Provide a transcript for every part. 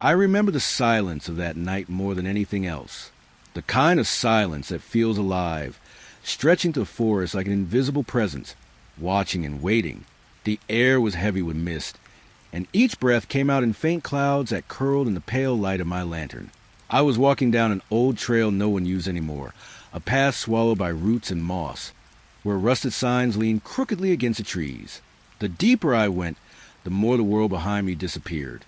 I remember the silence of that night more than anything else. The kind of silence that feels alive, stretching to the forest like an invisible presence, watching and waiting. The air was heavy with mist, and each breath came out in faint clouds that curled in the pale light of my lantern. I was walking down an old trail no one used anymore, a path swallowed by roots and moss, where rusted signs leaned crookedly against the trees. The deeper I went, the more the world behind me disappeared.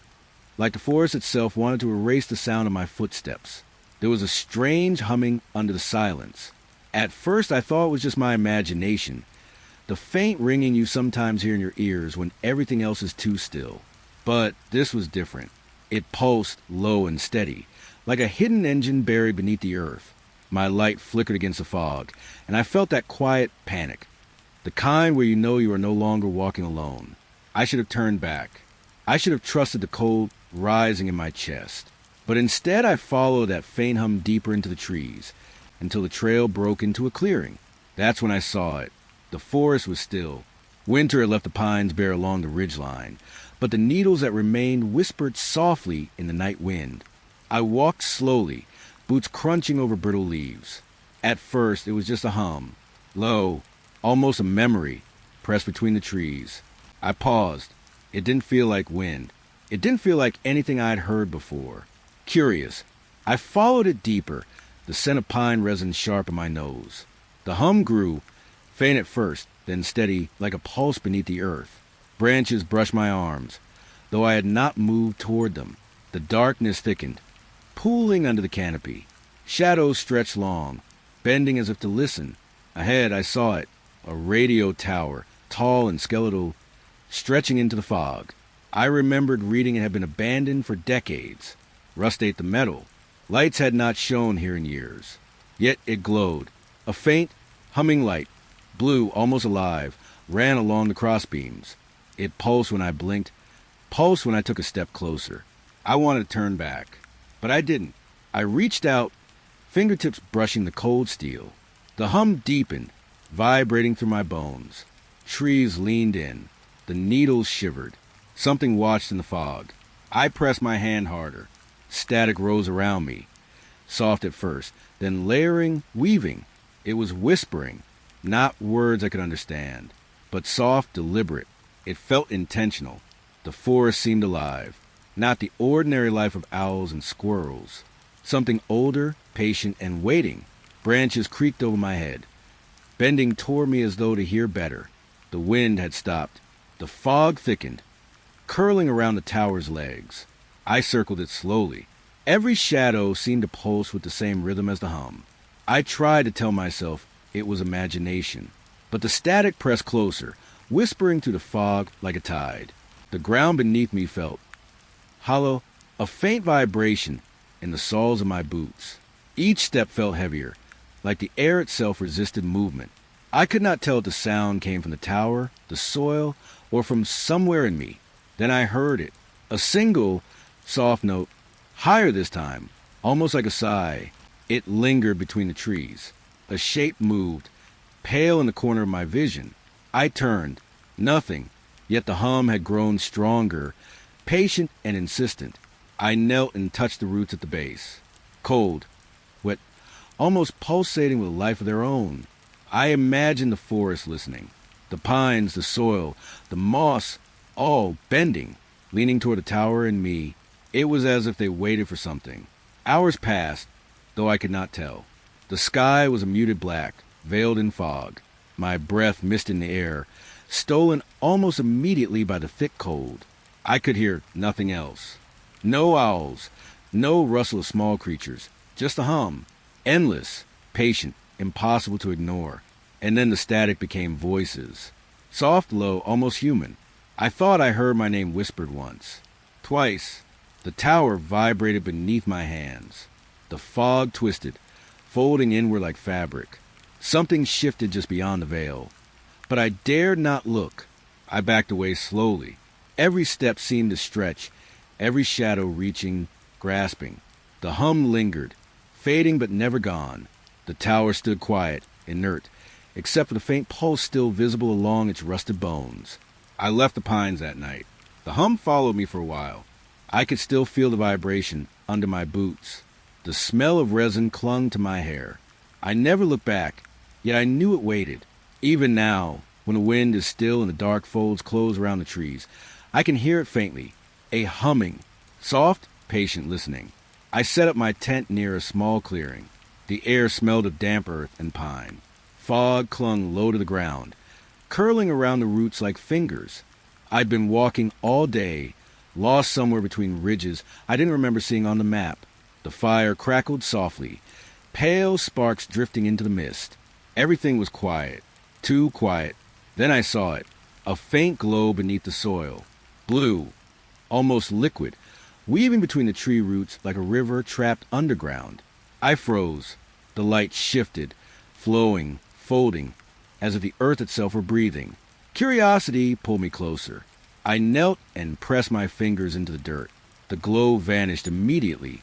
Like the forest itself wanted to erase the sound of my footsteps. There was a strange humming under the silence. At first I thought it was just my imagination, the faint ringing you sometimes hear in your ears when everything else is too still. But this was different. It pulsed low and steady, like a hidden engine buried beneath the earth. My light flickered against the fog, and I felt that quiet panic, the kind where you know you are no longer walking alone. I should have turned back. I should have trusted the cold rising in my chest. But instead I followed that faint hum deeper into the trees, until the trail broke into a clearing. That's when I saw it. The forest was still. Winter had left the pines bare along the ridgeline, but the needles that remained whispered softly in the night wind. I walked slowly, boots crunching over brittle leaves. At first it was just a hum, low, almost a memory, pressed between the trees. I paused. It didn't feel like wind. It didn't feel like anything I'd heard before. Curious, I followed it deeper, the scent of pine resin sharp in my nose. The hum grew, faint at first, then steady like a pulse beneath the earth. Branches brushed my arms, though I had not moved toward them. The darkness thickened, pooling under the canopy. Shadows stretched long, bending as if to listen. Ahead I saw it, a radio tower, tall and skeletal, stretching into the fog. I remembered reading it had been abandoned for decades. Rust ate the metal. Lights had not shone here in years. Yet it glowed. A faint, humming light, blue, almost alive, ran along the crossbeams. It pulsed when I blinked, pulsed when I took a step closer. I wanted to turn back, but I didn't. I reached out, fingertips brushing the cold steel. The hum deepened, vibrating through my bones. Trees leaned in. The needles shivered. Something watched in the fog. I pressed my hand harder. Static rose around me, soft at first, then layering, weaving. It was whispering, not words I could understand, but soft, deliberate. It felt intentional. The forest seemed alive, not the ordinary life of owls and squirrels. Something older, patient, and waiting. Branches creaked over my head, bending toward me as though to hear better. The wind had stopped. The fog thickened, curling around the tower's legs. I circled it slowly. Every shadow seemed to pulse with the same rhythm as the hum. I tried to tell myself it was imagination, but the static pressed closer, whispering through the fog like a tide. The ground beneath me felt hollow, a faint vibration in the soles of my boots. Each step felt heavier, like the air itself resisted movement. I could not tell if the sound came from the tower, the soil, or from somewhere in me. Then I heard it, a single, soft note, higher this time, almost like a sigh. It lingered between the trees. A shape moved, pale in the corner of my vision. I turned. Nothing, yet the hum had grown stronger, patient and insistent. I knelt and touched the roots at the base. Cold, wet, almost pulsating with a life of their own. I imagined the forest listening. The pines, the soil, the moss, all bending, leaning toward the tower and me. It was as if they waited for something. Hours passed, though I could not tell. The sky was a muted black, veiled in fog. My breath mist in the air, stolen almost immediately by the thick cold. I could hear nothing else. No owls, no rustle of small creatures, just a hum, endless, patient, impossible to ignore. And then the static became voices. Soft, low, almost human. I thought I heard my name whispered once. Twice. The tower vibrated beneath my hands. The fog twisted, folding inward like fabric. Something shifted just beyond the veil. But I dared not look. I backed away slowly. Every step seemed to stretch, every shadow reaching, grasping. The hum lingered, fading but never gone. The tower stood quiet, inert, except for the faint pulse still visible along its rusted bones. I left the pines that night. The hum followed me for a while. I could still feel the vibration under my boots. The smell of resin clung to my hair. I never looked back, yet I knew it waited. Even now, when the wind is still and the dark folds close around the trees, I can hear it faintly, a humming, soft, patient listening. I set up my tent near a small clearing. The air smelled of damp earth and pine. Fog clung low to the ground, curling around the roots like fingers. I'd been walking all day, lost somewhere between ridges I didn't remember seeing on the map. The fire crackled softly, pale sparks drifting into the mist. Everything was quiet, too quiet. Then I saw it, a faint glow beneath the soil, blue, almost liquid, weaving between the tree roots like a river trapped underground. I froze. The light shifted, flowing, folding, as if the earth itself were breathing. Curiosity pulled me closer. I knelt and pressed my fingers into the dirt. The glow vanished immediately,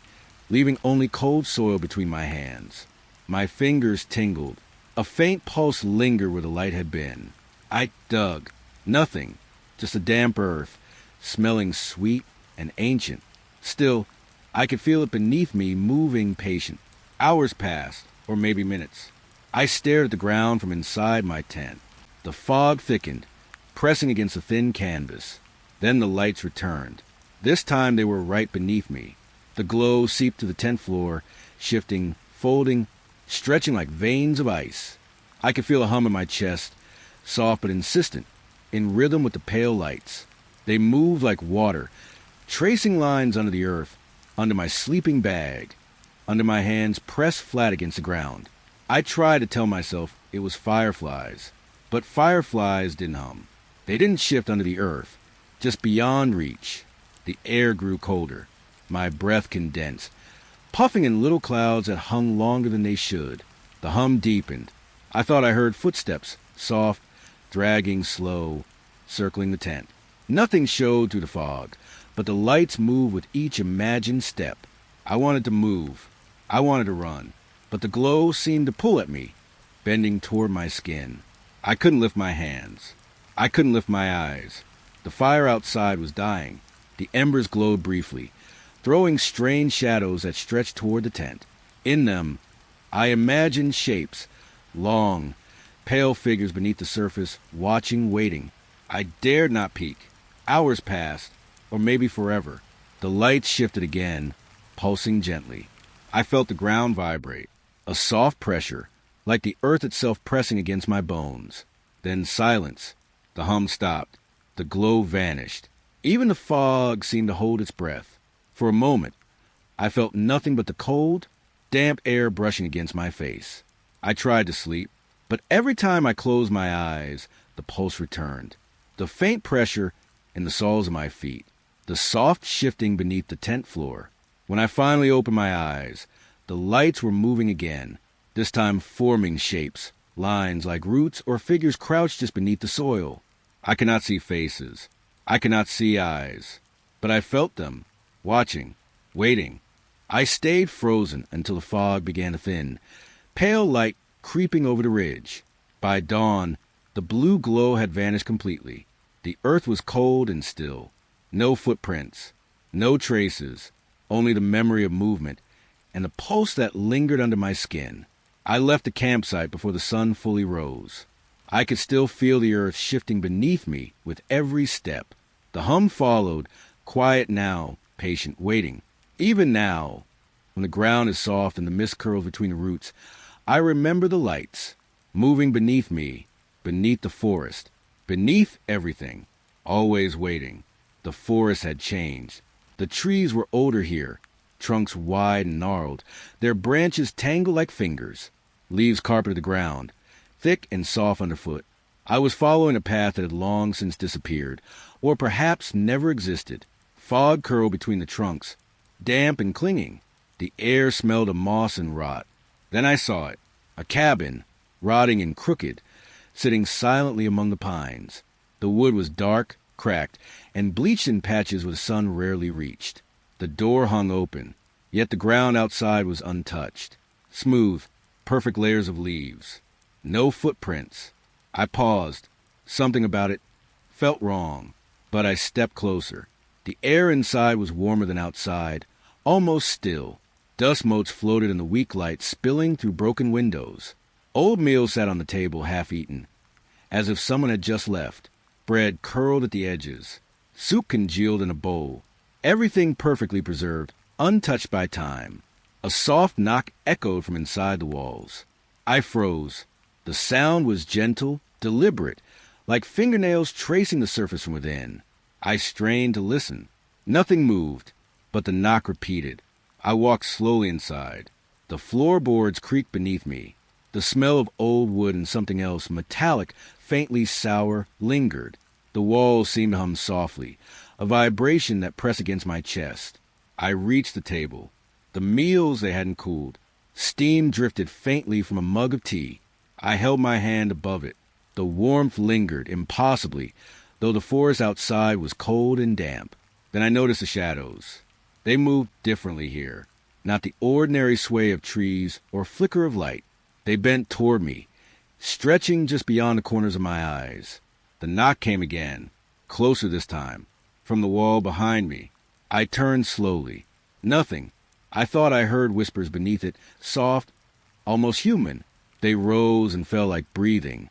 leaving only cold soil between my hands. My fingers tingled. A faint pulse lingered where the light had been. I dug. Nothing. Just a damp earth, smelling sweet and ancient. Still, I could feel it beneath me, moving patient. Hours passed, or maybe minutes. I stared at the ground from inside my tent. The fog thickened, pressing against the thin canvas. Then the lights returned. This time they were right beneath me. The glow seeped to the tent floor, shifting, folding, stretching like veins of ice. I could feel a hum in my chest, soft but insistent, in rhythm with the pale lights. They moved like water, tracing lines under the earth, under my sleeping bag, under my hands pressed flat against the ground. I tried to tell myself it was fireflies, but fireflies didn't hum. They didn't shift under the earth, just beyond reach. The air grew colder. My breath condensed, puffing in little clouds that hung longer than they should. The hum deepened. I thought I heard footsteps, soft, dragging, slow, circling the tent. Nothing showed through the fog, but the lights moved with each imagined step. I wanted to move. I wanted to run, but the glow seemed to pull at me, bending toward my skin. I couldn't lift my hands. I couldn't lift my eyes. The fire outside was dying. The embers glowed briefly, throwing strange shadows that stretched toward the tent. In them, I imagined shapes, long, pale figures beneath the surface, watching, waiting. I dared not peek. Hours passed, or maybe forever. The lights shifted again, pulsing gently. I felt the ground vibrate, a soft pressure, like the earth itself pressing against my bones. Then silence. The hum stopped. The glow vanished. Even the fog seemed to hold its breath. For a moment, I felt nothing but the cold, damp air brushing against my face. I tried to sleep, but every time I closed my eyes, the pulse returned. The faint pressure in the soles of my feet, the soft shifting beneath the tent floor. When I finally opened my eyes, the lights were moving again, this time forming shapes, lines like roots or figures crouched just beneath the soil. I could not see faces. I could not see eyes, but I felt them, watching, waiting. I stayed frozen until the fog began to thin, pale light creeping over the ridge. By dawn, the blue glow had vanished completely. The earth was cold and still. No footprints, no traces, only the memory of movement and the pulse that lingered under my skin. I left the campsite before the sun fully rose. I could still feel the earth shifting beneath me with every step. The hum followed, quiet now, patient, waiting. Even now, when the ground is soft and the mist curls between the roots, I remember the lights, moving beneath me, beneath the forest, beneath everything, always waiting. The forest had changed. The trees were older here, trunks wide and gnarled, their branches tangled like fingers. Leaves carpeted the ground, thick and soft underfoot. I was following a path that had long since disappeared, or perhaps never existed. Fog curled between the trunks, damp and clinging. The air smelled of moss and rot. Then I saw it, a cabin, rotting and crooked, sitting silently among the pines. The wood was dark, cracked, and bleached in patches where the sun rarely reached. The door hung open, yet the ground outside was untouched. Smooth, perfect layers of leaves. No footprints. I paused. Something about it felt wrong, but I stepped closer. The air inside was warmer than outside, almost still. Dust motes floated in the weak light, spilling through broken windows. Old meal sat on the table, half-eaten, as if someone had just left. Bread curled at the edges. Soup congealed in a bowl. Everything perfectly preserved, untouched by time. A soft knock echoed from inside the walls. I froze. The sound was gentle, deliberate, like fingernails tracing the surface from within. I strained to listen. Nothing moved, but the knock repeated. I walked slowly inside. The floorboards creaked beneath me. The smell of old wood and something else, metallic, faintly sour, lingered. The walls seemed to hum softly, a vibration that pressed against my chest. I reached the table. The meals they hadn't cooled. Steam drifted faintly from a mug of tea. I held my hand above it. The warmth lingered, impossibly, though the forest outside was cold and damp. Then I noticed the shadows. They moved differently here. Not the ordinary sway of trees or flicker of light. They bent toward me, stretching just beyond the corners of my eyes. The knock came again, closer this time, from the wall behind me. I turned slowly. Nothing. I thought I heard whispers beneath it, soft, almost human. They rose and fell like breathing,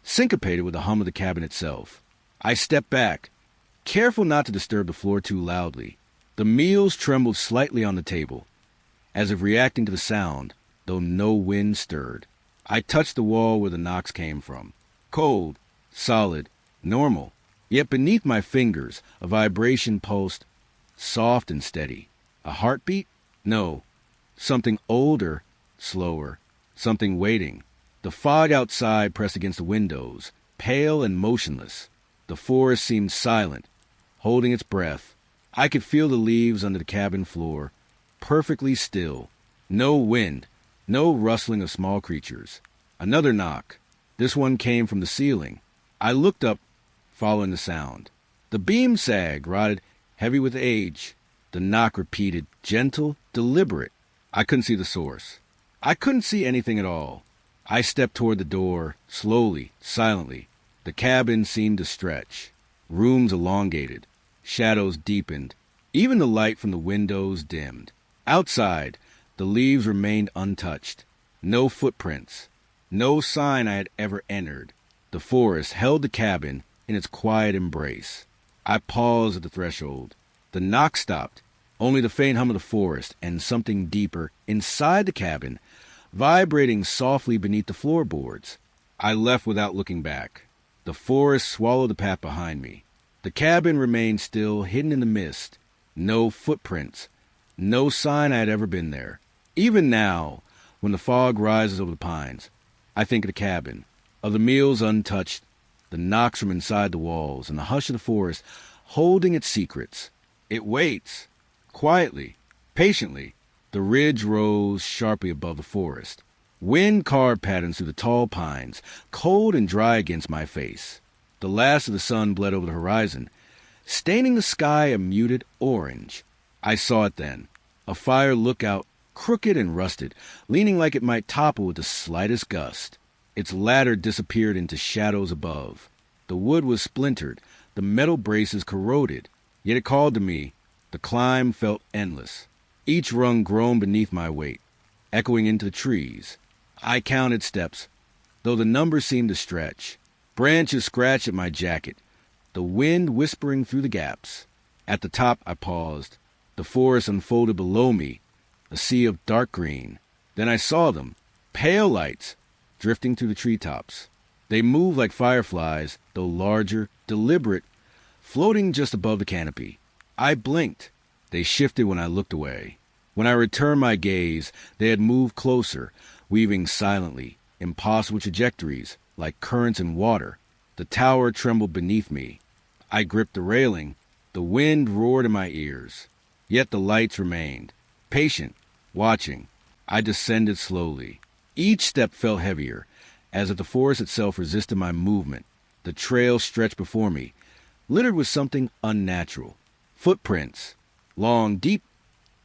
syncopated with the hum of the cabin itself. I stepped back, careful not to disturb the floor too loudly. The meals trembled slightly on the table, as if reacting to the sound, though no wind stirred. I touched the wall where the knocks came from. Cold, solid, normal. Yet beneath my fingers, a vibration pulsed, soft and steady. A heartbeat? No. Something older, slower. Something waiting. The fog outside pressed against the windows, pale and motionless. The forest seemed silent, holding its breath. I could feel the leaves under the cabin floor, perfectly still. No wind, no rustling of small creatures. Another knock. This one came from the ceiling. I looked up, following the sound. The beam sagged, rotted, heavy with age. The knock repeated, gentle, deliberate. I couldn't see the source. I couldn't see anything at all. I stepped toward the door, slowly, silently. The cabin seemed to stretch. Rooms elongated. Shadows deepened. Even the light from the windows dimmed. Outside, the leaves remained untouched. No footprints. No sign I had ever entered. The forest held the cabin in its quiet embrace. I paused at the threshold. The knock stopped. Only the faint hum of the forest and something deeper inside the cabin, vibrating softly beneath the floorboards. I left without looking back. The forest swallowed the path behind me. The cabin remained still, hidden in the mist. No footprints. No sign I had ever been there. Even now, when the fog rises over the pines, I think of the cabin, of the meals untouched, the knocks from inside the walls, and the hush of the forest holding its secrets. It waits. Quietly, patiently. The ridge rose sharply above the forest. Wind carved patterns through the tall pines, cold and dry against my face. The last of the sun bled over the horizon, staining the sky a muted orange. I saw it then, a fire lookout, crooked and rusted, leaning like it might topple with the slightest gust. Its ladder disappeared into shadows above. The wood was splintered, the metal braces corroded. Yet it called to me. The climb felt endless. Each rung groaned beneath my weight, echoing into the trees. I counted steps, though the numbers seemed to stretch. Branches scratched at my jacket, the wind whispering through the gaps. At the top I paused. The forest unfolded below me, a sea of dark green. Then I saw them, pale lights, drifting through the treetops. They moved like fireflies, though larger, deliberate, floating just above the canopy. I blinked. They shifted when I looked away. When I returned my gaze, they had moved closer, weaving silently, impossible trajectories, like currents in water. The tower trembled beneath me. I gripped the railing. The wind roared in my ears. Yet the lights remained, patient, watching. I descended slowly. Each step felt heavier, as if the forest itself resisted my movement. The trail stretched before me, littered with something unnatural. Footprints, long, deep,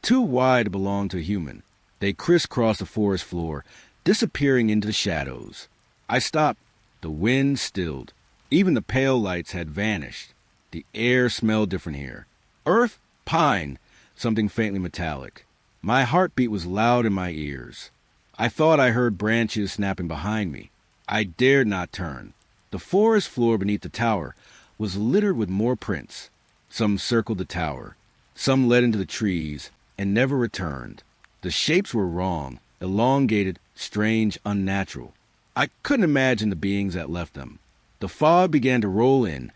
too wide to belong to a human. They crisscrossed the forest floor, disappearing into the shadows. I stopped. The wind stilled. Even the pale lights had vanished. The air smelled different here. Earth, pine, something faintly metallic. My heartbeat was loud in my ears. I thought I heard branches snapping behind me. I dared not turn. The forest floor beneath the tower was littered with more prints. Some circled the tower. Some led into the trees and never returned. The shapes were wrong, elongated, strange, unnatural. I couldn't imagine the beings that left them. The fog began to roll in,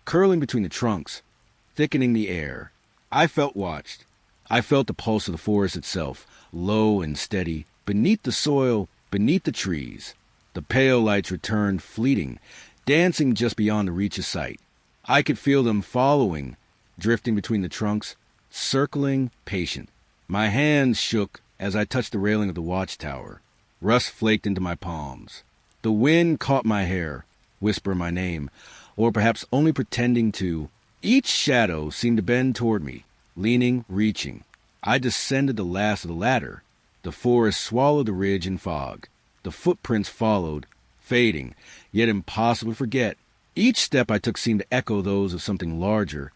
curling between the trunks, thickening the air. I felt watched. I felt the pulse of the forest itself, low and steady, beneath the soil, beneath the trees. The pale lights returned fleeting, dancing just beyond the reach of sight. I could feel them following, drifting between the trunks, circling, patient. My hands shook as I touched the railing of the watchtower. Rust flaked into my palms. The wind caught my hair, whispering my name, or perhaps only pretending to. Each shadow seemed to bend toward me, leaning, reaching. I descended the last of the ladder. The forest swallowed the ridge in fog. The footprints followed, fading, yet impossible to forget. Each step I took seemed to echo those of something larger,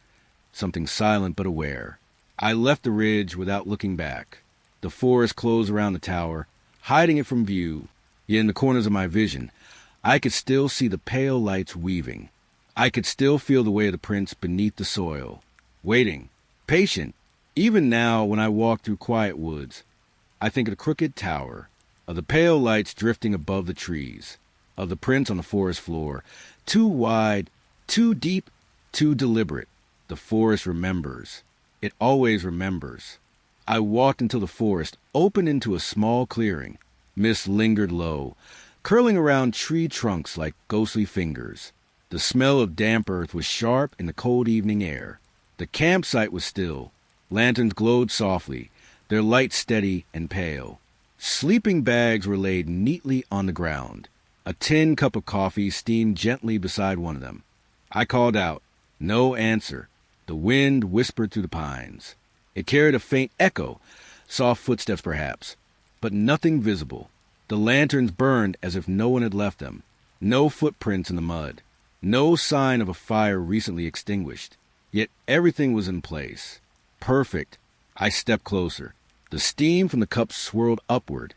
something silent but aware. I left the ridge without looking back. The forest closed around the tower, hiding it from view. Yet in the corners of my vision, I could still see the pale lights weaving. I could still feel the weight of the prints beneath the soil. Waiting, patient. Even now, when I walk through quiet woods, I think of the crooked tower, of the pale lights drifting above the trees, of the prints on the forest floor, too wide, too deep, too deliberate. The forest remembers. It always remembers. I walked until the forest opened into a small clearing. Mist lingered low, curling around tree trunks like ghostly fingers. The smell of damp earth was sharp in the cold evening air. The campsite was still. Lanterns glowed softly, their light steady and pale. Sleeping bags were laid neatly on the ground. A tin cup of coffee steamed gently beside one of them. I called out. No answer. The wind whispered through the pines. It carried a faint echo, soft footsteps perhaps, but nothing visible. The lanterns burned as if no one had left them. No footprints in the mud. No sign of a fire recently extinguished. Yet everything was in place. Perfect. I stepped closer. The steam from the cup swirled upward,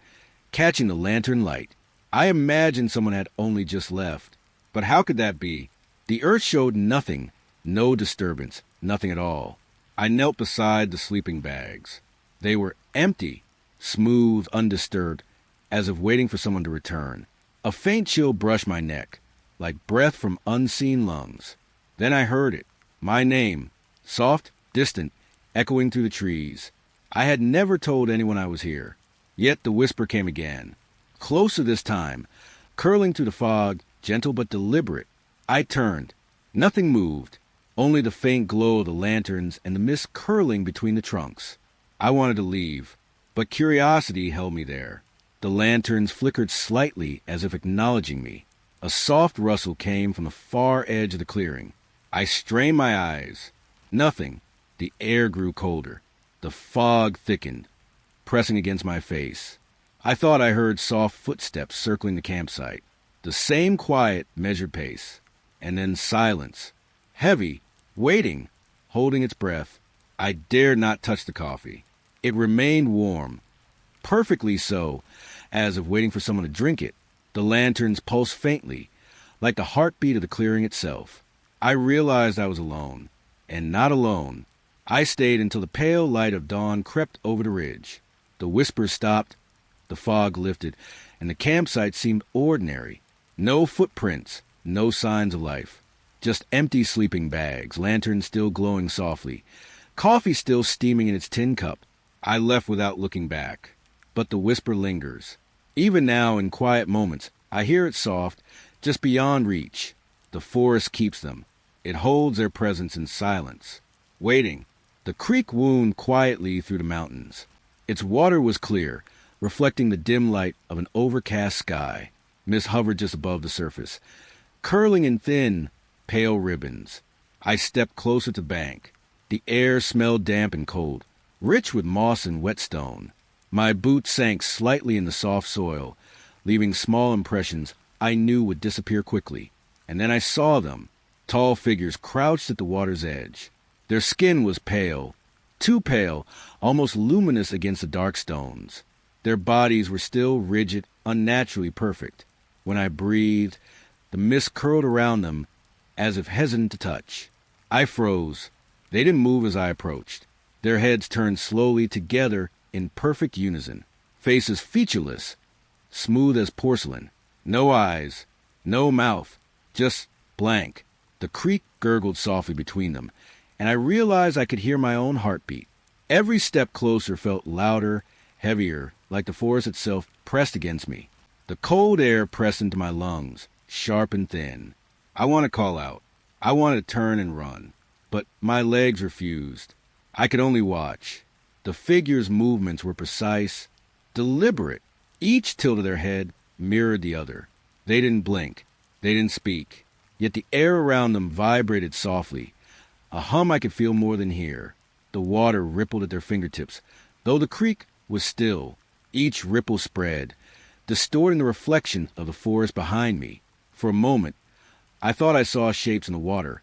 catching the lantern light. I imagined someone had only just left. But how could that be? The earth showed nothing, no disturbance, nothing at all. I knelt beside the sleeping bags. They were empty, smooth, undisturbed, as if waiting for someone to return. A faint chill brushed my neck, like breath from unseen lungs. Then I heard it, my name, soft, distant, echoing through the trees. I had never told anyone I was here. Yet the whisper came again. Closer this time, curling through the fog, gentle but deliberate. I turned. Nothing moved, only the faint glow of the lanterns and the mist curling between the trunks. I wanted to leave, but curiosity held me there. The lanterns flickered slightly as if acknowledging me. A soft rustle came from the far edge of the clearing. I strained my eyes. Nothing. The air grew colder. The fog thickened, pressing against my face. I thought I heard soft footsteps circling the campsite. The same quiet, measured pace. And then silence. Heavy, waiting, holding its breath. I dared not touch the coffee. It remained warm, perfectly so, as if waiting for someone to drink it. The lanterns pulsed faintly, like the heartbeat of the clearing itself. I realized I was alone, and not alone. I stayed until the pale light of dawn crept over the ridge. The whispers stopped, the fog lifted, and the campsite seemed ordinary. No footprints, no signs of life. Just empty sleeping bags, lanterns still glowing softly, coffee still steaming in its tin cup. I left without looking back. But the whisper lingers. Even now, in quiet moments, I hear it soft, just beyond reach. The forest keeps them. It holds their presence in silence, waiting. The creek wound quietly through the mountains. Its water was clear, reflecting the dim light of an overcast sky. Mist hovered just above the surface, curling in thin, pale ribbons. I stepped closer to the bank. The air smelled damp and cold, rich with moss and whetstone. My boots sank slightly in the soft soil, leaving small impressions I knew would disappear quickly. And then I saw them, tall figures crouched at the water's edge. Their skin was pale, too pale, almost luminous against the dark stones. Their bodies were still rigid, unnaturally perfect. When I breathed, the mist curled around them as if hesitant to touch. I froze. They didn't move as I approached. Their heads turned slowly together in perfect unison. Faces featureless, smooth as porcelain. No eyes, no mouth, just blank. The creek gurgled softly between them, and I realized I could hear my own heartbeat. Every step closer felt louder, heavier, like the forest itself pressed against me. The cold air pressed into my lungs, sharp and thin. I wanted to call out. I wanted to turn and run, but my legs refused. I could only watch. The figures' movements were precise, deliberate. Each tilt of their head mirrored the other. They didn't blink. They didn't speak. Yet the air around them vibrated softly. A hum I could feel more than hear. The water rippled at their fingertips, though the creek was still. Each ripple spread, distorting the reflection of the forest behind me. For a moment, I thought I saw shapes in the water,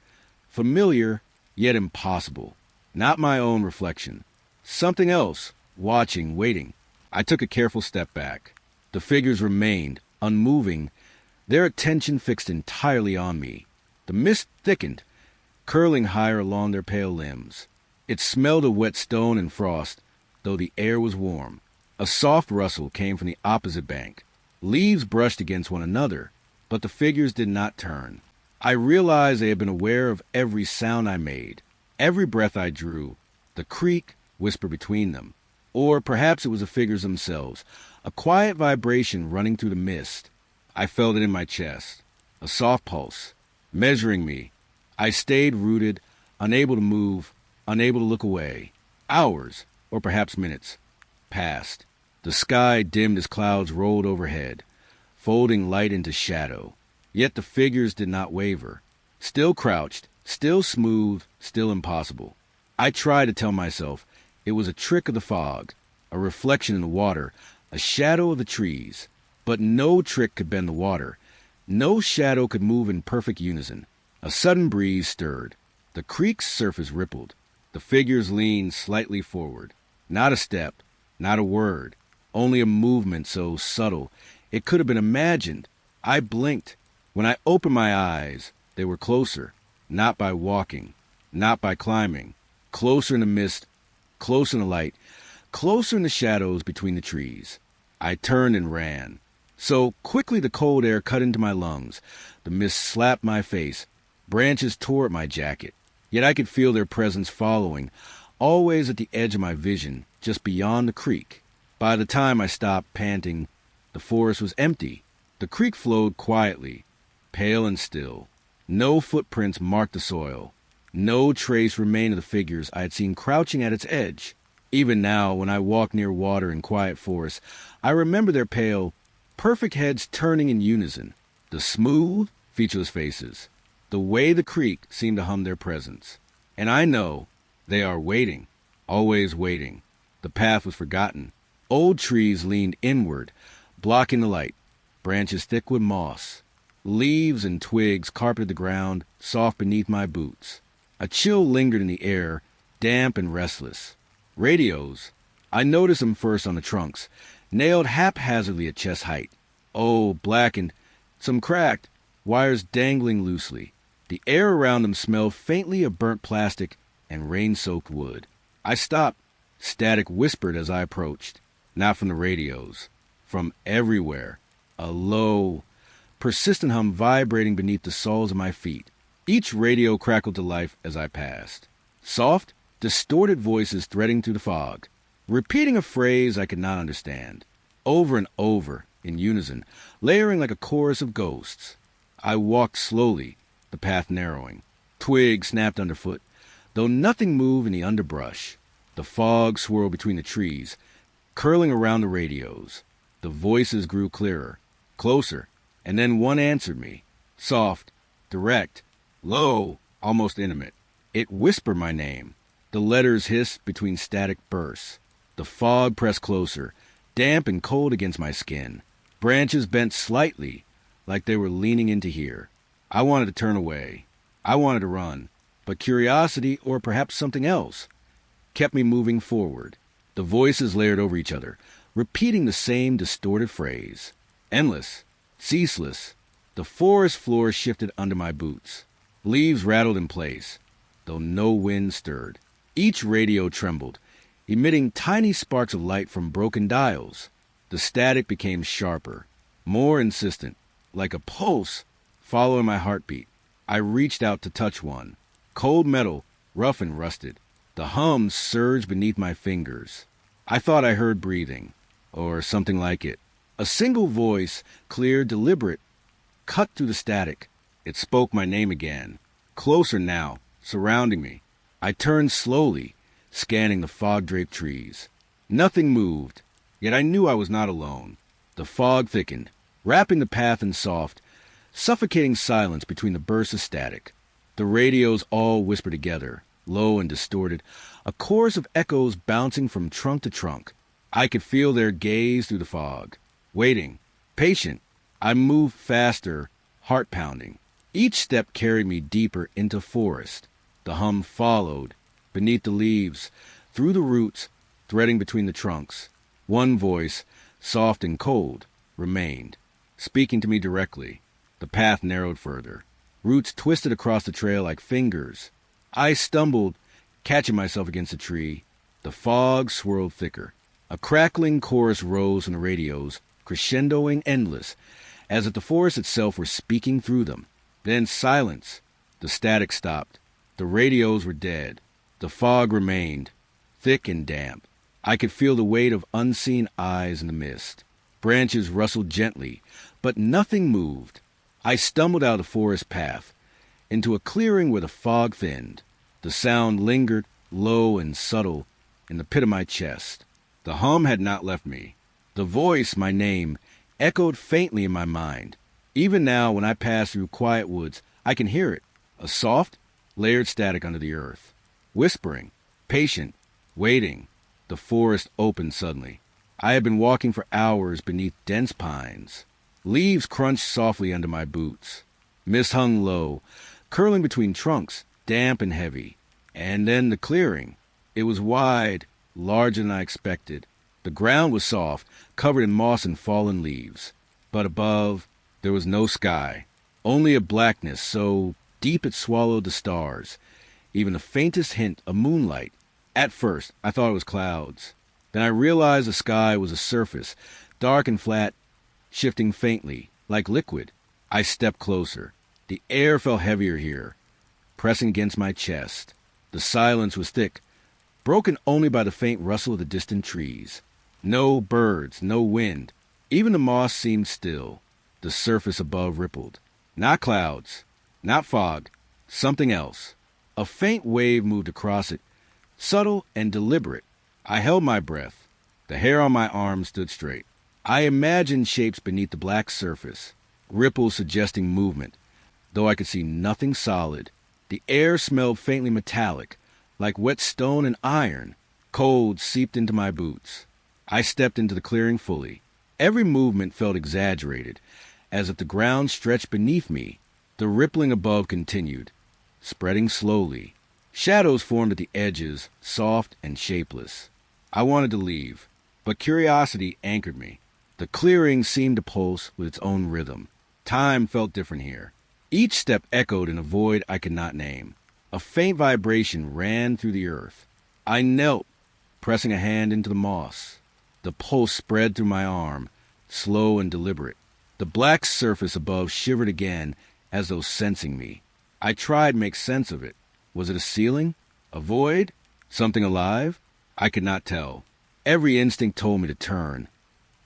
familiar yet impossible. Not my own reflection. Something else, watching, waiting. I took a careful step back. The figures remained, unmoving, their attention fixed entirely on me. The mist thickened, curling higher along their pale limbs. It smelled of wet stone and frost, though the air was warm. A soft rustle came from the opposite bank. Leaves brushed against one another, but the figures did not turn. I realized they had been aware of every sound I made, every breath I drew. The creek whispered between them. Or perhaps it was the figures themselves, a quiet vibration running through the mist. I felt it in my chest, a soft pulse, measuring me. I stayed rooted, unable to move, unable to look away. Hours, or perhaps minutes, passed. The sky dimmed as clouds rolled overhead, folding light into shadow. Yet the figures did not waver. Still crouched, still smooth, still impossible. I tried to tell myself it was a trick of the fog, a reflection in the water, a shadow of the trees. But no trick could bend the water. No shadow could move in perfect unison. A sudden breeze stirred. The creek's surface rippled. The figures leaned slightly forward. Not a step, not a word, only a movement so subtle it could have been imagined. I blinked. When I opened my eyes, they were closer, not by walking, not by climbing, closer in the mist, closer in the light, closer in the shadows between the trees. I turned and ran. So quickly the cold air cut into my lungs. The mist slapped my face. Branches tore at my jacket. Yet I could feel their presence following, always at the edge of my vision, just beyond the creek. By the time I stopped panting, the forest was empty. The creek flowed quietly, pale and still. No footprints marked the soil. No trace remained of the figures I had seen crouching at its edge. Even now, when I walk near water in quiet forests, I remember their pale, perfect heads turning in unison, the smooth, featureless faces, the way the creek seemed to hum their presence. And I know they are waiting, always waiting. The path was forgotten. Old trees leaned inward, blocking the light, branches thick with moss. Leaves and twigs carpeted the ground, soft beneath my boots. A chill lingered in the air, damp and restless. Radios. I noticed them first on the trunks, nailed haphazardly at chest height. Oh, blackened, some cracked, wires dangling loosely. The air around them smelled faintly of burnt plastic and rain-soaked wood. I stopped. Static whispered as I approached. Not from the radios. From everywhere. A low, persistent hum vibrating beneath the soles of my feet. Each radio crackled to life as I passed. Soft, distorted voices threading through the fog, repeating a phrase I could not understand. Over and over, in unison, layering like a chorus of ghosts. I walked slowly, the path narrowing. Twigs snapped underfoot, though nothing moved in the underbrush. The fog swirled between the trees, curling around the radios. The voices grew clearer, closer, and then one answered me. Soft, direct, low, almost intimate. It whispered my name. The letters hissed between static bursts. The fog pressed closer, damp and cold against my skin. Branches bent slightly, like they were leaning in to hear. I wanted to turn away. I wanted to run. but curiosity, or perhaps something else, kept me moving forward. The voices layered over each other, repeating the same distorted phrase. Endless, ceaseless. The forest floor shifted under my boots. Leaves rattled in place, though no wind stirred. Each radio trembled, emitting tiny sparks of light from broken dials. The static became sharper, more insistent, like a pulse following my heartbeat. I reached out to touch one. Cold metal, rough and rusted. The hum surged beneath my fingers. I thought I heard breathing, or something like it. A single voice, clear, deliberate, cut through the static. It spoke my name again, closer now, surrounding me. I turned slowly, scanning the fog-draped trees. Nothing moved, yet I knew I was not alone. The fog thickened, wrapping the path in soft, suffocating silence between the bursts of static. The radios all whispered together, low and distorted, a chorus of echoes bouncing from trunk to trunk. I could feel their gaze through the fog. Waiting, patient, I moved faster, heart pounding. Each step carried me deeper into forest. The hum followed, beneath the leaves, through the roots, threading between the trunks. One voice, soft and cold, remained, speaking to me directly. The path narrowed further. Roots twisted across the trail like fingers. I stumbled, catching myself against a tree. The fog swirled thicker. A crackling chorus rose from the radios, crescendoing endless, as if the forest itself were speaking through them. Then silence. The static stopped. The radios were dead. The fog remained, thick and damp. I could feel the weight of unseen eyes in the mist. Branches rustled gently, but nothing moved. I stumbled out of the forest path, into a clearing where the fog thinned. The sound lingered, low and subtle, in the pit of my chest. The hum had not left me. The voice, my name, echoed faintly in my mind. Even now, when I pass through quiet woods, I can hear it, a soft, layered static under the earth. Whispering, patient, waiting. The forest opened suddenly. I had been walking for hours beneath dense pines. Leaves crunched softly under my boots. Mist hung low, curling between trunks, damp and heavy. And then the clearing. It was wide, larger than I expected. The ground was soft, covered in moss and fallen leaves. But above, there was no sky, only a blackness so deep it swallowed the stars, even the faintest hint of moonlight. At first, I thought it was clouds. Then I realized the sky was a surface, dark and flat, shifting faintly, like liquid. I stepped closer. The air felt heavier here, pressing against my chest. The silence was thick, broken only by the faint rustle of the distant trees. No birds, no wind. Even the moss seemed still. The surface above rippled. Not clouds, not fog, something else. A faint wave moved across it, subtle and deliberate. I held my breath. The hair on my arm stood straight. I imagined shapes beneath the black surface, ripples suggesting movement, though I could see nothing solid. The air smelled faintly metallic, like wet stone and iron. Cold seeped into my boots. I stepped into the clearing fully. Every movement felt exaggerated, as if the ground stretched beneath me. The rippling above continued, spreading slowly. Shadows formed at the edges, soft and shapeless. I wanted to leave, but curiosity anchored me. The clearing seemed to pulse with its own rhythm. Time felt different here. Each step echoed in a void I could not name. A faint vibration ran through the earth. I knelt, pressing a hand into the moss. The pulse spread through my arm, slow and deliberate. The black surface above shivered again, as though sensing me. I tried to make sense of it. Was it a ceiling? A void? Something alive? I could not tell. Every instinct told me to turn.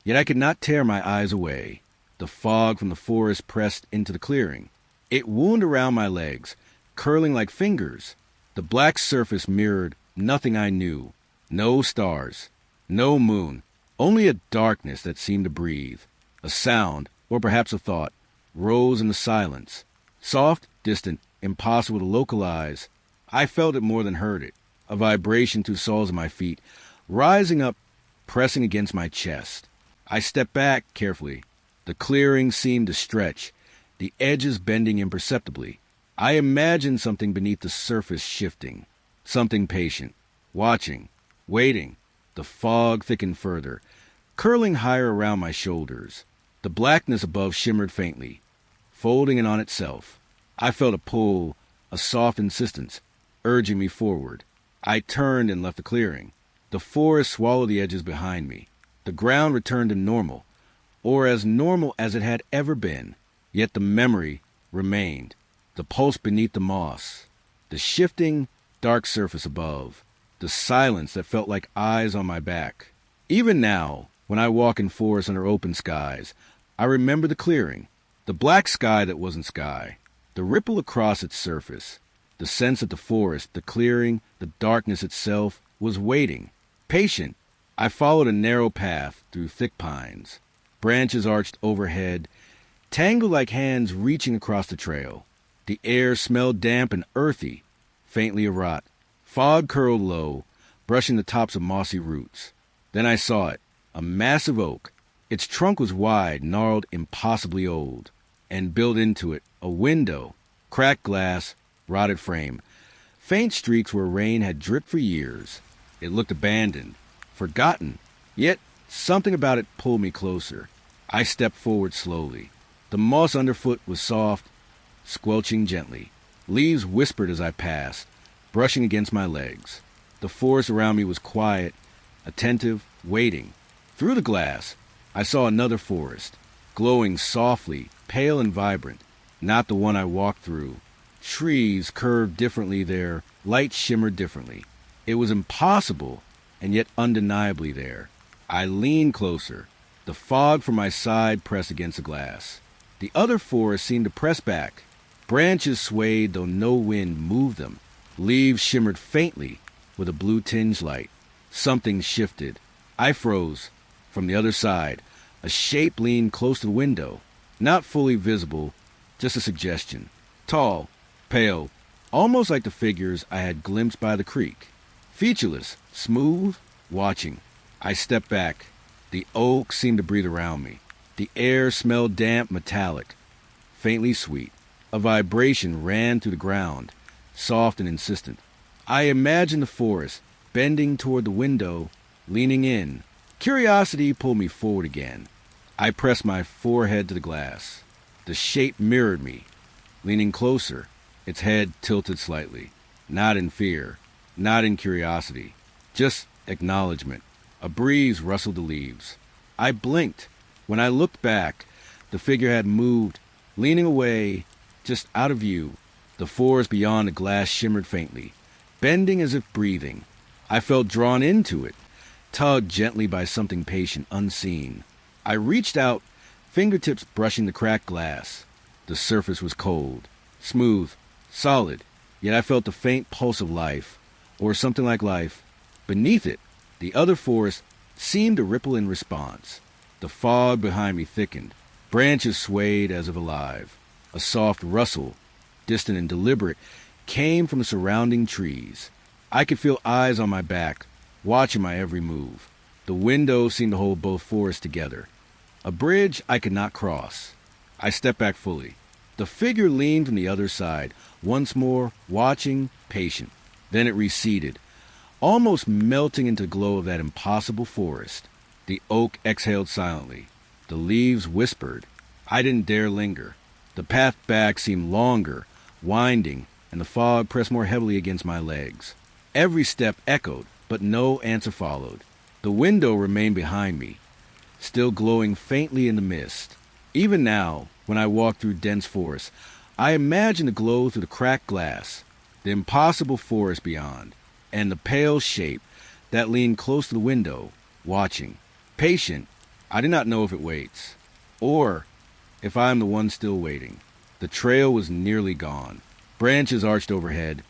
Yet I could not tear my eyes away. The fog from the forest pressed into the clearing. It wound around my legs, curling like fingers. The black surface mirrored nothing I knew. No stars, no moon, only a darkness that seemed to breathe. A sound, or perhaps a thought, rose in the silence. Soft, distant, impossible to localize. I felt it more than heard it. A vibration through soles of my feet, rising up, pressing against my chest. I stepped back carefully. The clearing seemed to stretch, the edges bending imperceptibly. I imagined something beneath the surface shifting, something patient, watching, waiting. The fog thickened further, curling higher around my shoulders. The blackness above shimmered faintly, folding in on itself. I felt a pull, a soft insistence, urging me forward. I turned and left the clearing. The forest swallowed the edges behind me. The ground returned to normal, or as normal as it had ever been. Yet the memory remained. The pulse beneath the moss, the shifting, dark surface above, the silence that felt like eyes on my back. Even now, when I walk in forests under open skies, I remember the clearing, the black sky that wasn't sky, the ripple across its surface, the sense that the forest, the clearing, the darkness itself was waiting. Patient, I followed a narrow path through thick pines, branches arched overhead, tangled like hands reaching across the trail. The air smelled damp and earthy, faintly awrought. Fog curled low, brushing the tops of mossy roots. Then I saw it, a massive oak. Its trunk was wide, gnarled, impossibly old, and built into it a window, cracked glass, rotted frame, faint streaks where rain had dripped for years. It looked abandoned, forgotten, yet something about it pulled me closer. I stepped forward slowly. The moss underfoot was soft, squelching gently. Leaves whispered as I passed, brushing against my legs. The forest around me was quiet, attentive, waiting. Through the glass, I saw another forest, glowing softly, pale and vibrant, not the one I walked through. Trees curved differently there, light shimmered differently. It was impossible, and yet undeniably there. I leaned closer. The fog from my side pressed against the glass. The other forest seemed to press back. Branches swayed, though no wind moved them. Leaves shimmered faintly with a blue tinge light. Something shifted. I froze. From the other side, a shape leaned close to the window. Not fully visible, just a suggestion. Tall, pale, almost like the figures I had glimpsed by the creek. Featureless, smooth, watching. I stepped back. The oak seemed to breathe around me. The air smelled damp, metallic, faintly sweet. A vibration ran through the ground, soft and insistent. I imagined the forest, bending toward the window, leaning in. Curiosity pulled me forward again. I pressed my forehead to the glass. The shape mirrored me, leaning closer, its head tilted slightly. Not in fear, not in curiosity, just acknowledgement. A breeze rustled the leaves. I blinked. When I looked back, the figure had moved, leaning away, just out of view. The forest beyond the glass shimmered faintly, bending as if breathing. I felt drawn into it, tugged gently by something patient, unseen. I reached out, fingertips brushing the cracked glass. The surface was cold, smooth, solid, yet I felt the faint pulse of life, or something like life. Beneath it, the other forest seemed to ripple in response. The fog behind me thickened. Branches swayed as if alive. A soft rustle, distant and deliberate, came from the surrounding trees. I could feel eyes on my back, watching my every move. The window seemed to hold both forests together. A bridge I could not cross. I stepped back fully. The figure leaned from the other side, once more, watching, patient. Then it receded, almost melting into the glow of that impossible forest. The oak exhaled silently. The leaves whispered. I didn't dare linger. The path back seemed longer, winding, and the fog pressed more heavily against my legs. Every step echoed, but no answer followed. The window remained behind me, still glowing faintly in the mist. Even now, when I walk through dense forest, I imagine the glow through the cracked glass, the impossible forest beyond, and the pale shape that leaned close to the window, watching. Patient, I do not know if it waits, or if I am the one still waiting. The trail was nearly gone. Branches arched overhead,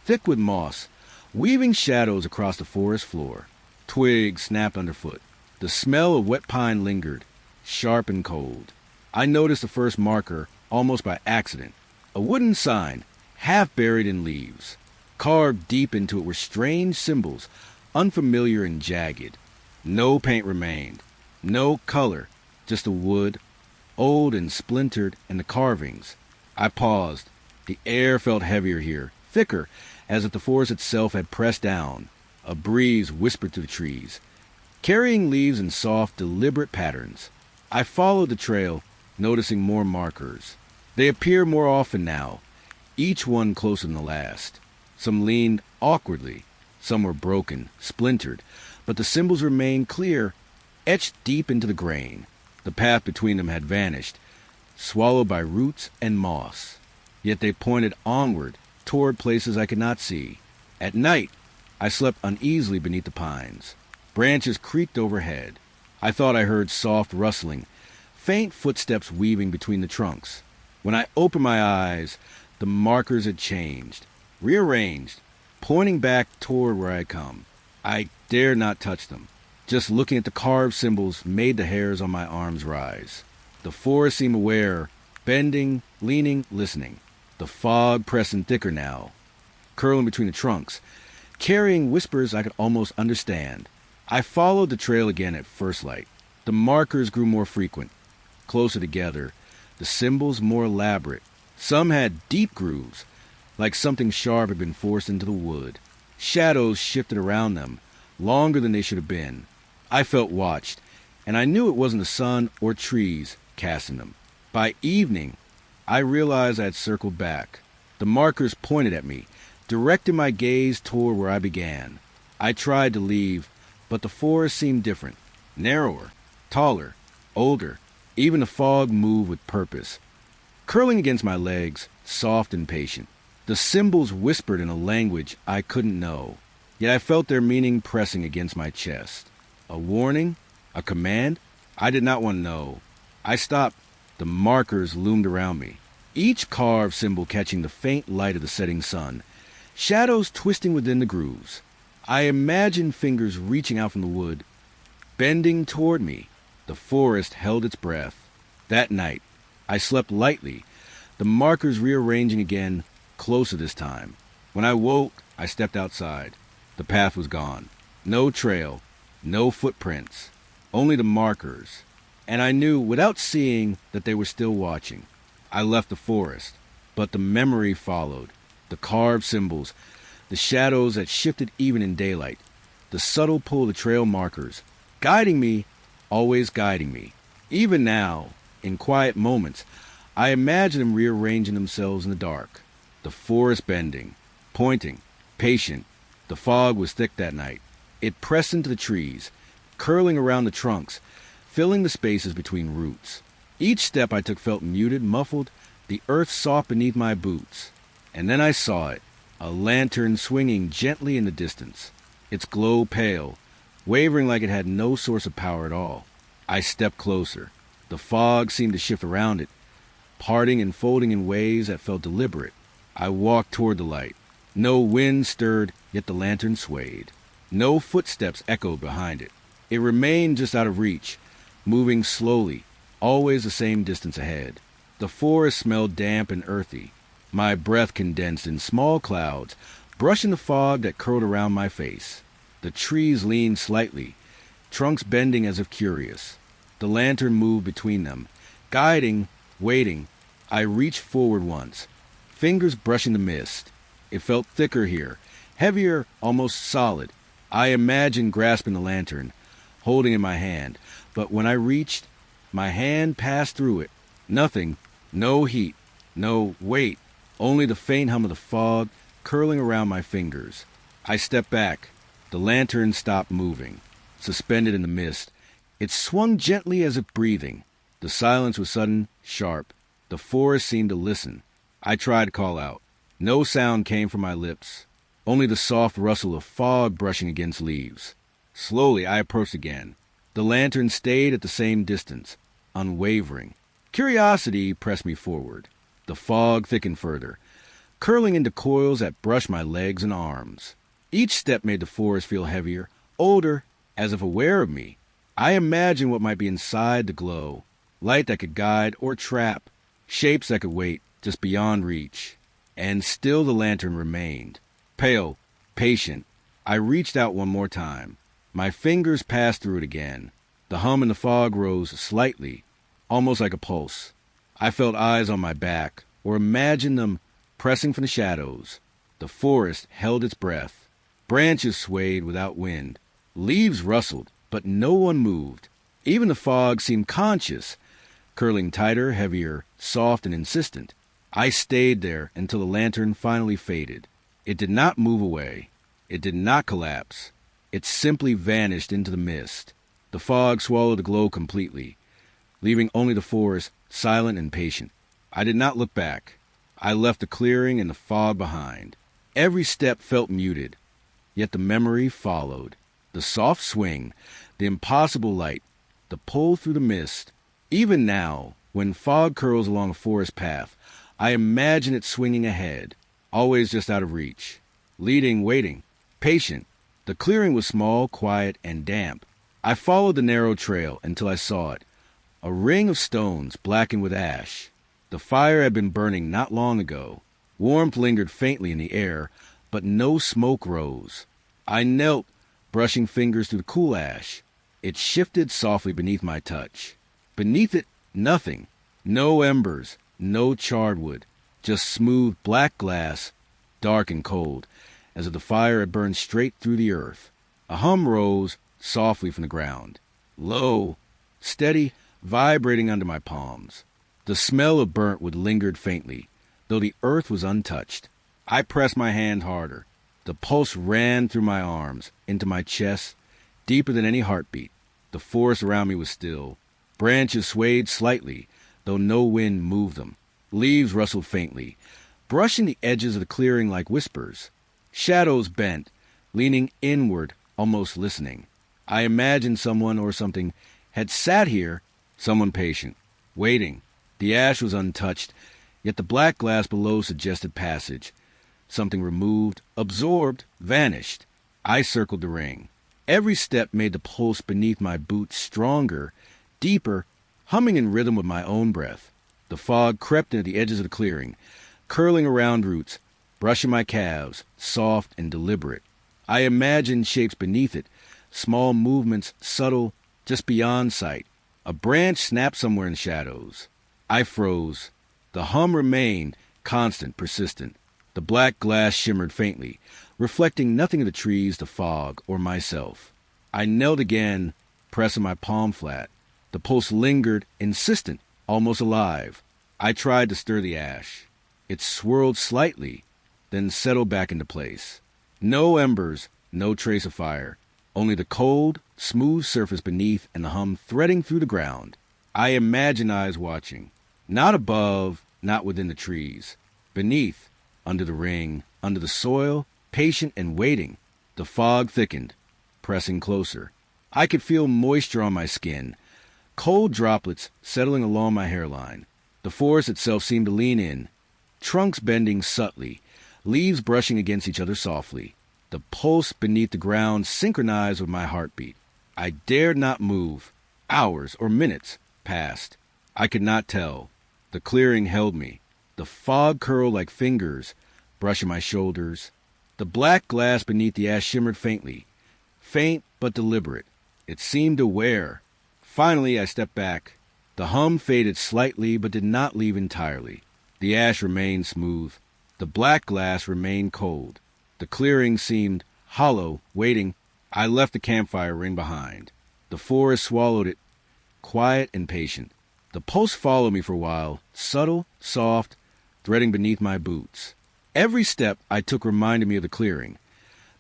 thick with moss, weaving shadows across the forest floor. Twigs snapped underfoot. The smell of wet pine lingered, sharp and cold. I noticed the first marker almost by accident. A wooden sign, half buried in leaves. Carved deep into it were strange symbols, unfamiliar and jagged. No paint remained, no color, just the wood, old and splintered, and the carvings. I paused, The air felt heavier here, thicker, as if the forest itself had pressed down. A breeze whispered through the trees, carrying leaves in soft, deliberate patterns. I followed the trail, noticing more markers. They appear more often now, each one closer than the last. Some leaned awkwardly, some were broken, splintered, but the symbols remained clear, etched deep into the grain. The path between them had vanished, swallowed by roots and moss. Yet they pointed onward, toward places I could not see. At night, I slept uneasily beneath the pines. Branches creaked overhead. I thought I heard soft rustling, faint footsteps weaving between the trunks. When I opened my eyes, the markers had changed, rearranged, pointing back toward where I had come. I dared not touch them. Just looking at the carved symbols made the hairs on my arms rise. The forest seemed aware, bending, leaning, listening. The fog pressing thicker now, curling between the trunks, carrying whispers I could almost understand. I followed the trail again at first light. The markers grew more frequent, closer together, the symbols more elaborate. Some had deep grooves, like something sharp had been forced into the wood. Shadows shifted around them, longer than they should have been. I felt watched, and I knew it wasn't the sun or trees casting them. By evening, I realized I had circled back. The markers pointed at me, directing my gaze toward where I began. I tried to leave, but the forest seemed different, narrower, taller, older. Even the fog moved with purpose, curling against my legs, soft and patient. The symbols whispered in a language I couldn't know, yet I felt their meaning pressing against my chest. A warning? A command? I did not want to know. I stopped. The markers loomed around me, each carved symbol catching the faint light of the setting sun, shadows twisting within the grooves. I imagined fingers reaching out from the wood, bending toward me. The forest held its breath. That night, I slept lightly, the markers rearranging again, closer this time. When I woke, I stepped outside. The path was gone. No trail, no footprints, only the markers. And I knew, without seeing, that they were still watching. I left the forest, but the memory followed. The carved symbols, the shadows that shifted even in daylight, the subtle pull of the trail markers, guiding me, always guiding me. Even now, in quiet moments, I imagine them rearranging themselves in the dark. The forest bending, pointing, patient. The fog was thick that night. It pressed into the trees, curling around the trunks, filling the spaces between roots. Each step I took felt muted, muffled, the earth soft beneath my boots. And then I saw it, a lantern swinging gently in the distance, its glow pale, wavering like it had no source of power at all. I stepped closer. The fog seemed to shift around it, parting and folding in ways that felt deliberate. I walked toward the light. No wind stirred, yet the lantern swayed. No footsteps echoed behind it. It remained just out of reach, moving slowly, always the same distance ahead. The forest smelled damp and earthy. My breath condensed in small clouds, brushing the fog that curled around my face. The trees leaned slightly, trunks bending as if curious. The lantern moved between them, guiding, waiting. I reached forward once, fingers brushing the mist. It felt thicker here, heavier, almost solid. I imagined grasping the lantern, holding in my hand, but when I reached, my hand passed through it. Nothing, no heat, no weight, only the faint hum of the fog curling around my fingers. I stepped back. The lantern stopped moving, suspended in the mist. It swung gently as if breathing. The silence was sudden, sharp. The forest seemed to listen. I tried to call out. No sound came from my lips, only the soft rustle of fog brushing against leaves. Slowly I approached again. The lantern stayed at the same distance, unwavering. Curiosity pressed me forward. The fog thickened further, curling into coils that brushed my legs and arms. Each step made the forest feel heavier, older, as if aware of me. I imagined what might be inside the glow, light that could guide or trap, shapes that could wait just beyond reach. And still the lantern remained, pale, patient. I reached out one more time. My fingers passed through it again. The hum in the fog rose slightly, almost like a pulse. I felt eyes on my back, or imagined them pressing from the shadows. The forest held its breath. Branches swayed without wind. Leaves rustled, but no one moved. Even the fog seemed conscious, curling tighter, heavier, soft, and insistent. I stayed there until the lantern finally faded. It did not move away. It did not collapse. It simply vanished into the mist. The fog swallowed the glow completely, leaving only the forest silent and patient. I did not look back. I left the clearing and the fog behind. Every step felt muted, yet the memory followed. The soft swing, the impossible light, the pull through the mist. Even now, when fog curls along a forest path, I imagine it swinging ahead, always just out of reach. Leading, waiting, patient. The clearing was small, quiet, and damp. I followed the narrow trail until I saw it. A ring of stones blackened with ash. The fire had been burning not long ago. Warmth lingered faintly in the air, but no smoke rose. I knelt, brushing fingers through the cool ash. It shifted softly beneath my touch. Beneath it, nothing. No embers, no charred wood. Just smooth black glass, dark and cold, as if the fire had burned straight through the earth. A hum rose softly from the ground. Low, steady, vibrating under my palms. The smell of burnt wood lingered faintly, though the earth was untouched. I pressed my hand harder. The pulse ran through my arms, into my chest, deeper than any heartbeat. The forest around me was still. Branches swayed slightly, though no wind moved them. Leaves rustled faintly, brushing the edges of the clearing like whispers. Shadows bent, leaning inward, almost listening. I imagined someone or something had sat here, someone patient, waiting. The ash was untouched, yet the black glass below suggested passage. Something removed, absorbed, vanished. I circled the ring. Every step made the pulse beneath my boots stronger, deeper, humming in rhythm with my own breath. The fog crept into the edges of the clearing, curling around roots, brushing my calves, soft and deliberate. I imagined shapes beneath it, small movements, subtle, just beyond sight. A branch snapped somewhere in the shadows. I froze. The hum remained, constant, persistent. The black glass shimmered faintly, reflecting nothing of the trees, the fog, or myself. I knelt again, pressing my palm flat. The pulse lingered, insistent, almost alive. I tried to stir the ash. It swirled slightly, then settled back into place. No embers, no trace of fire. Only the cold, smooth surface beneath and the hum threading through the ground. I imagined eyes watching. Not above, not within the trees. Beneath, under the ring, under the soil, patient and waiting. The fog thickened, pressing closer. I could feel moisture on my skin, cold droplets settling along my hairline. The forest itself seemed to lean in, trunks bending subtly, leaves brushing against each other softly. The pulse beneath the ground synchronized with my heartbeat. I dared not move. Hours or minutes passed. I could not tell. The clearing held me. The fog curled like fingers, brushing my shoulders. The black glass beneath the ash shimmered faintly, faint but deliberate. It seemed aware. Finally, I stepped back. The hum faded slightly but did not leave entirely. The ash remained smooth. The black glass remained cold. The clearing seemed hollow, waiting. I left the campfire ring behind. The forest swallowed it, quiet and patient. The pulse followed me for a while, subtle, soft, threading beneath my boots. Every step I took reminded me of the clearing,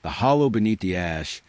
the hollow beneath the ash,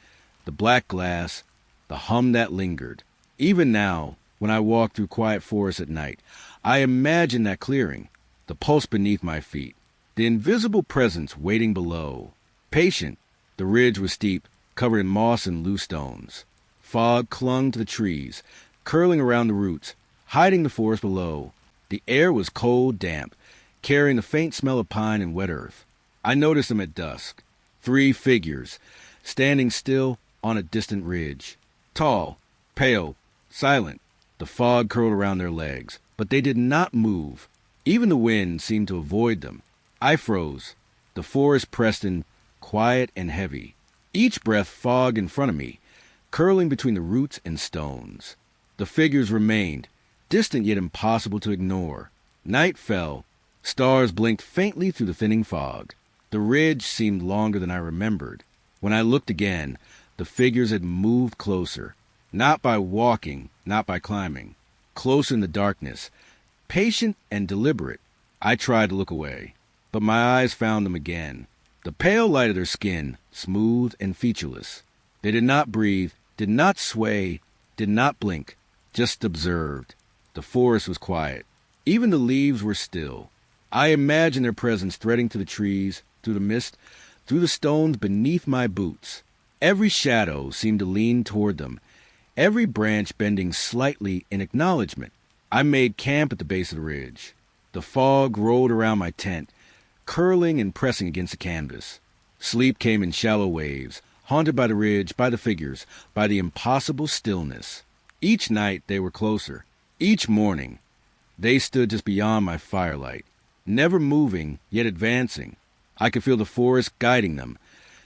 the black glass, the hum that lingered. Even now, when I walk through quiet forests at night, I imagine that clearing, the pulse beneath my feet, the invisible presence waiting below. Patient, the ridge was steep, covered in moss and loose stones. Fog clung to the trees, curling around the roots, hiding the forest below. The air was cold, damp, carrying the faint smell of pine and wet earth. I noticed them at dusk. 3 figures, standing still on a distant ridge. Tall, pale, silent. The fog curled around their legs, but they did not move. Even the wind seemed to avoid them. I froze. The forest pressed in, quiet and heavy. Each breath fog in front of me, curling between the roots and stones. The figures remained, distant yet impossible to ignore. Night fell, Stars blinked faintly through the thinning fog. The ridge seemed longer than I remembered. When I looked again, the figures had moved closer. Not by walking, not by climbing. Closer in the darkness. Patient and deliberate. I tried to look away, but my eyes found them again. The pale light of their skin, smooth and featureless. They did not breathe, did not sway, did not blink, just observed. The forest was quiet. Even the leaves were still. I imagined their presence threading through the trees, through the mist, through the stones beneath my boots. Every shadow seemed to lean toward them, every branch bending slightly in acknowledgement. I made camp at the base of the ridge. The fog rolled around my tent, curling and pressing against the canvas. Sleep came in shallow waves, haunted by the ridge, by the figures, by the impossible stillness. Each night they were closer. Each morning they stood just beyond my firelight, never moving, yet advancing. I could feel the forest guiding them,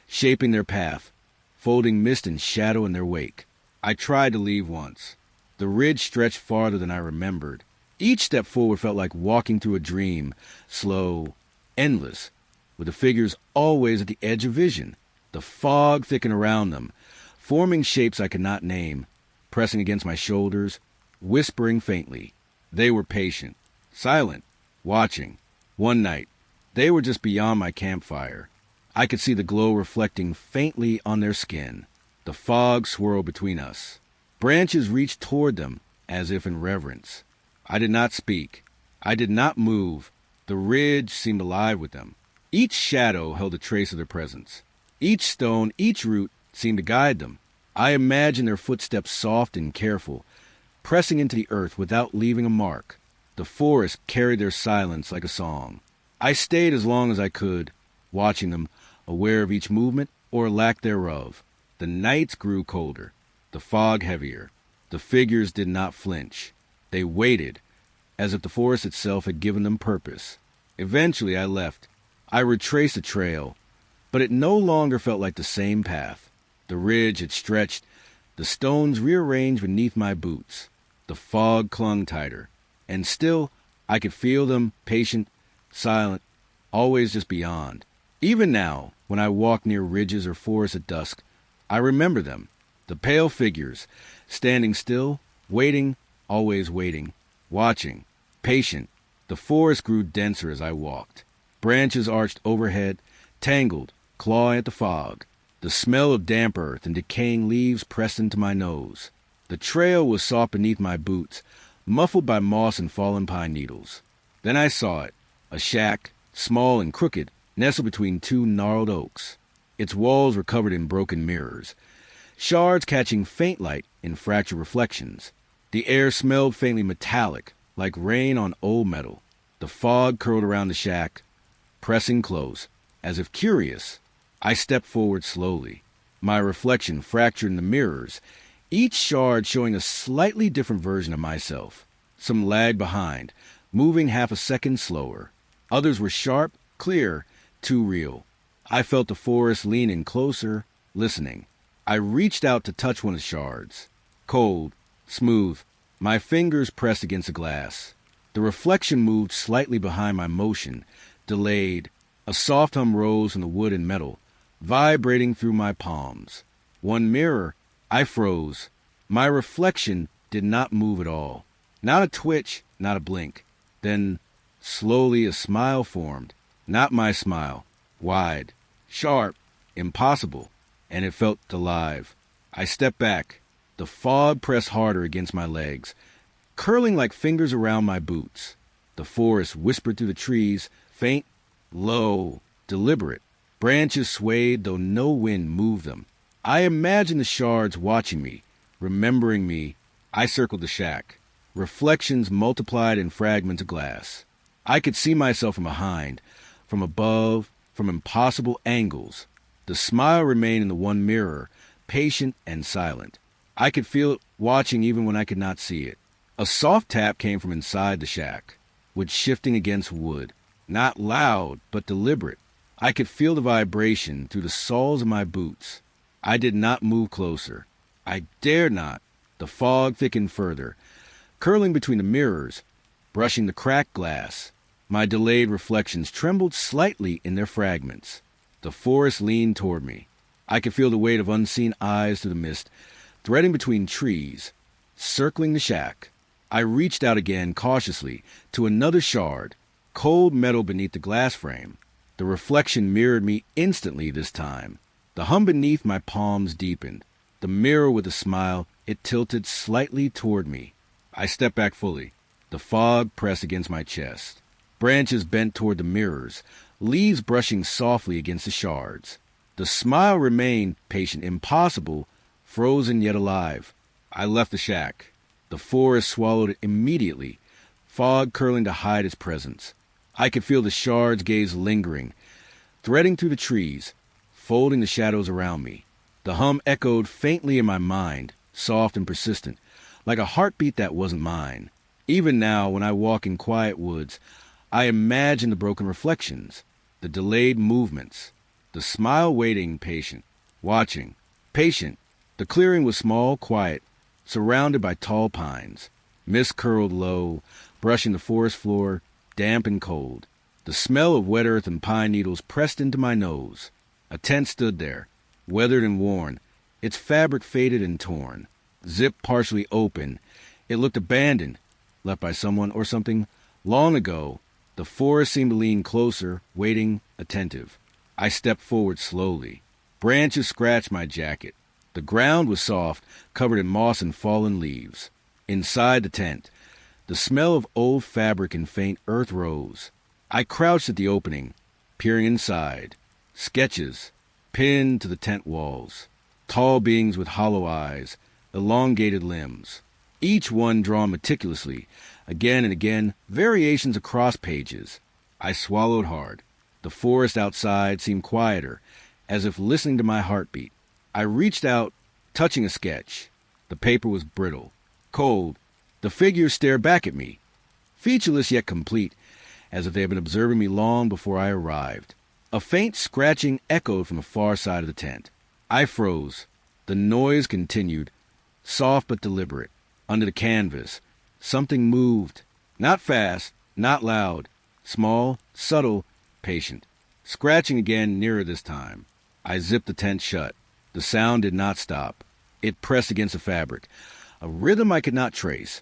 shaping their path, folding mist and shadow in their wake. I tried to leave once. The ridge stretched farther than I remembered. Each step forward felt like walking through a dream, slow, endless, with the figures always at the edge of vision. The fog thickened around them, forming shapes I could not name, pressing against my shoulders, whispering faintly. They were patient, silent, watching. One night, they were just beyond my campfire. I could see the glow reflecting faintly on their skin. The fog swirled between us. Branches reached toward them, as if in reverence. I did not speak. I did not move. The ridge seemed alive with them. Each shadow held a trace of their presence. Each stone, each root seemed to guide them. I imagined their footsteps soft and careful, pressing into the earth without leaving a mark. The forest carried their silence like a song. I stayed as long as I could, watching them, aware of each movement or lack thereof. The nights grew colder, the fog heavier. The figures did not flinch. They waited, as if the forest itself had given them purpose. Eventually I left. I retraced the trail, but it no longer felt like the same path. The ridge had stretched, the stones rearranged beneath my boots. The fog clung tighter, and still I could feel them, patient, silent, always just beyond. Even now, when I walk near ridges or forests at dusk, I remember them, the pale figures, standing still, waiting, always waiting, watching, patient. The forest grew denser as I walked. Branches arched overhead, tangled, clawing at the fog. The smell of damp earth and decaying leaves pressed into my nose. The trail was soft beneath my boots, muffled by moss and fallen pine needles. Then I saw it, a shack, small and crooked, nestled between two gnarled oaks. Its walls were covered in broken mirrors, shards catching faint light in fractured reflections. The air smelled faintly metallic, like rain on old metal. The fog curled around the shack, pressing close, as if curious. I stepped forward slowly, my reflection fractured in the mirrors, each shard showing a slightly different version of myself. Some lagged behind, moving half a second slower. Others were sharp, clear, too real. I felt the forest leaning closer, listening. I reached out to touch one of the shards. Cold, smooth, my fingers pressed against the glass. The reflection moved slightly behind my motion, delayed. A soft hum rose from the wood and metal, vibrating through my palms. One mirror, I froze. My reflection did not move at all. Not a twitch, not a blink. Then, slowly, a smile formed. Not my smile. Wide, sharp, impossible, and it felt alive. I stepped back. The fog pressed harder against my legs, curling like fingers around my boots. The forest whispered through the trees, faint, low, deliberate. Branches swayed, though no wind moved them. I imagined the shards watching me, remembering me. I circled the shack. Reflections multiplied in fragments of glass. I could see myself from behind, from above, from impossible angles. The smile remained in the one mirror, patient and silent. I could feel it watching even when I could not see it. A soft tap came from inside the shack, wood shifting against wood. Not loud, but deliberate. I could feel the vibration through the soles of my boots. I did not move closer. I dared not. The fog thickened further, curling between the mirrors, brushing the cracked glass. My delayed reflections trembled slightly in their fragments. The forest leaned toward me. I could feel the weight of unseen eyes through the mist, threading between trees, circling the shack. I reached out again cautiously to another shard, cold metal beneath the glass frame. The reflection mirrored me instantly this time. The hum beneath my palms deepened. The mirror with a smile, it tilted slightly toward me. I stepped back fully. The fog pressed against my chest. Branches bent toward the mirrors, leaves brushing softly against the shards. The smile remained patient, impossible, frozen yet alive. I left the shack. The forest swallowed it immediately, fog curling to hide its presence. I could feel the shards' gaze lingering, threading through the trees, folding the shadows around me. The hum echoed faintly in my mind, soft and persistent, like a heartbeat that wasn't mine. Even now, when I walk in quiet woods, I imagine the broken reflections, the delayed movements, the smile waiting, patient, watching, patient. The clearing was small, quiet, surrounded by tall pines. Mist curled low, brushing the forest floor, damp and cold. The smell of wet earth and pine needles pressed into my nose. A tent stood there, weathered and worn, its fabric faded and torn. Zip partially open, it looked abandoned, left by someone or something long ago. The forest seemed to lean closer, waiting, attentive. I stepped forward slowly. Branches scratched my jacket. The ground was soft, covered in moss and fallen leaves. Inside the tent, the smell of old fabric and faint earth rose. I crouched at the opening, peering inside. Sketches, pinned to the tent walls. Tall beings with hollow eyes, elongated limbs. Each one drawn meticulously, again and again, variations across pages. I swallowed hard. The forest outside seemed quieter, as if listening to my heartbeat. I reached out, touching a sketch. The paper was brittle, cold. The figures stared back at me, featureless yet complete, as if they had been observing me long before I arrived. A faint scratching echoed from the far side of the tent. I froze. The noise continued, soft but deliberate. Under the canvas, something moved. Not fast, not loud. Small, subtle, patient. Scratching again, nearer this time. I zipped the tent shut. The sound did not stop. It pressed against the fabric, a rhythm I could not trace.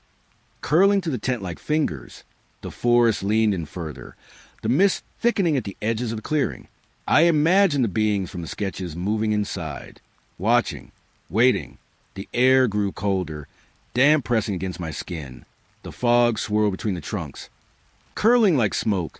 Curling to the tent like fingers, the forest leaned in further, the mist thickening at the edges of the clearing. I imagined the beings from the sketches moving inside, watching, waiting. The air grew colder, damp pressing against my skin. The fog swirled between the trunks, curling like smoke,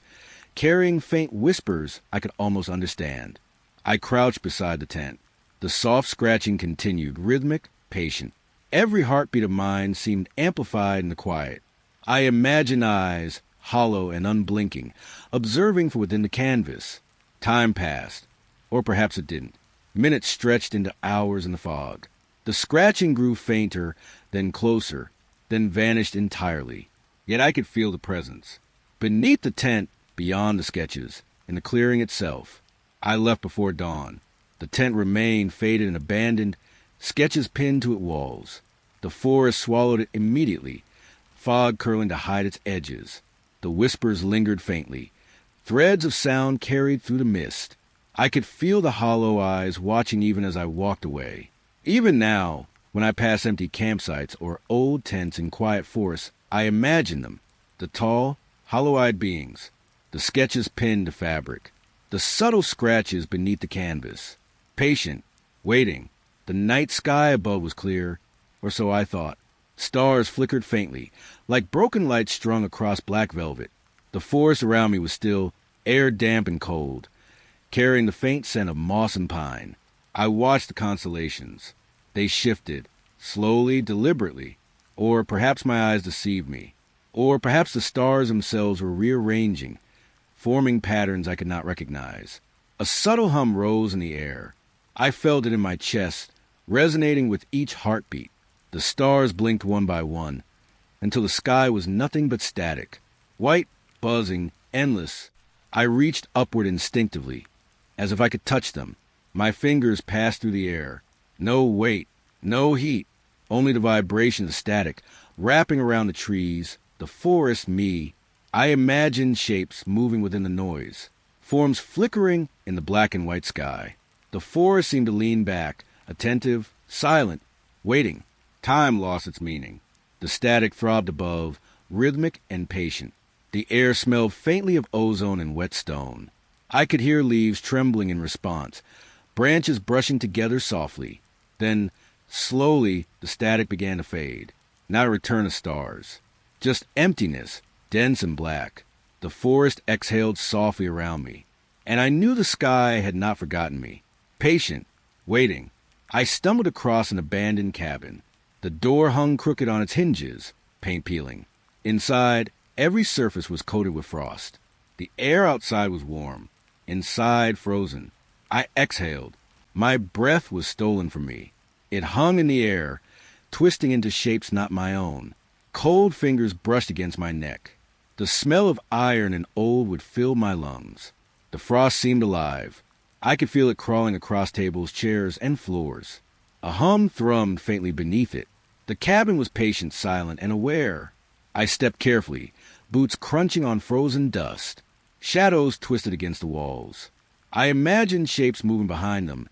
carrying faint whispers I could almost understand. I crouched beside the tent. The soft scratching continued, rhythmic, patient. Every heartbeat of mine seemed amplified in the quiet. I imagined eyes, hollow and unblinking, observing from within the canvas. Time passed, or perhaps it didn't. Minutes stretched into hours in the fog. The scratching grew fainter, then closer, then vanished entirely. Yet I could feel the presence. Beneath the tent, beyond the sketches, in the clearing itself. I left before dawn. The tent remained faded and abandoned, sketches pinned to its walls. The forest swallowed it immediately, fog curling to hide its edges. The whispers lingered faintly. Threads of sound carried through the mist. I could feel the hollow eyes watching even as I walked away. Even now, when I pass empty campsites or old tents in quiet forests, I imagine them. The tall, hollow-eyed beings. The sketches pinned to fabric. The subtle scratches beneath the canvas. Patient, waiting. The night sky above was clear, or so I thought. Stars flickered faintly, like broken lights strung across black velvet. The forest around me was still, air damp and cold, carrying the faint scent of moss and pine. I watched the constellations. They shifted, slowly, deliberately. Or perhaps my eyes deceived me. Or perhaps the stars themselves were rearranging, forming patterns I could not recognize. A subtle hum rose in the air. I felt it in my chest, resonating with each heartbeat. The stars blinked one by one, until the sky was nothing but static. White, buzzing, endless. I reached upward instinctively, as if I could touch them. My fingers passed through the air. No weight, no heat, only the vibration of static, wrapping around the trees, the forest, me. I imagined shapes moving within the noise, forms flickering in the black and white sky. The forest seemed to lean back, attentive, silent, waiting. Time lost its meaning. The static throbbed above, rhythmic and patient. The air smelled faintly of ozone and wet stone. I could hear leaves trembling in response, branches brushing together softly. Then, slowly, the static began to fade. Not a return of stars. Just emptiness, dense and black. The forest exhaled softly around me, and I knew the sky had not forgotten me. Patient, waiting. I stumbled across an abandoned cabin. The door hung crooked on its hinges, paint peeling. Inside, every surface was coated with frost. The air outside was warm. Inside, frozen. I exhaled. My breath was stolen from me. It hung in the air, twisting into shapes not my own. Cold fingers brushed against my neck. The smell of iron and old wood filled my lungs. The frost seemed alive. I could feel it crawling across tables, chairs, and floors. A hum thrummed faintly beneath it. The cabin was patient, silent, and aware. I stepped carefully, boots crunching on frozen dust. Shadows twisted against the walls. I imagined shapes moving behind them,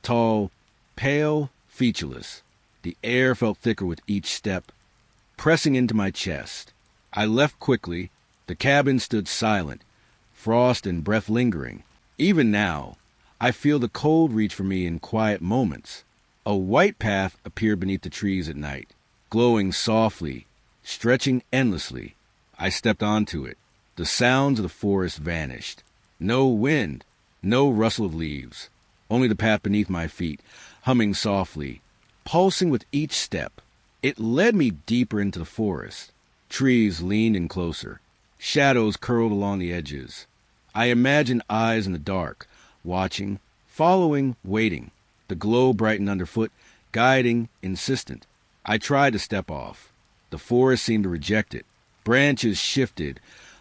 tall, pale, featureless. The air felt thicker with each step, pressing into my chest. I left quickly. The cabin stood silent, frost and breath lingering. Even now, I feel the cold reach for me in quiet moments. A white path appeared beneath the trees at night, glowing softly, stretching endlessly. I stepped onto it. The sounds of the forest vanished. No wind, no rustle of leaves. Only the path beneath my feet, humming softly, pulsing with each step. It led me deeper into the forest. Trees leaned in closer. Shadows curled along the edges. I imagined eyes in the dark, watching, following, waiting. The glow brightened underfoot, guiding, insistent. I tried to step off. The forest seemed to reject it. Branches shifted,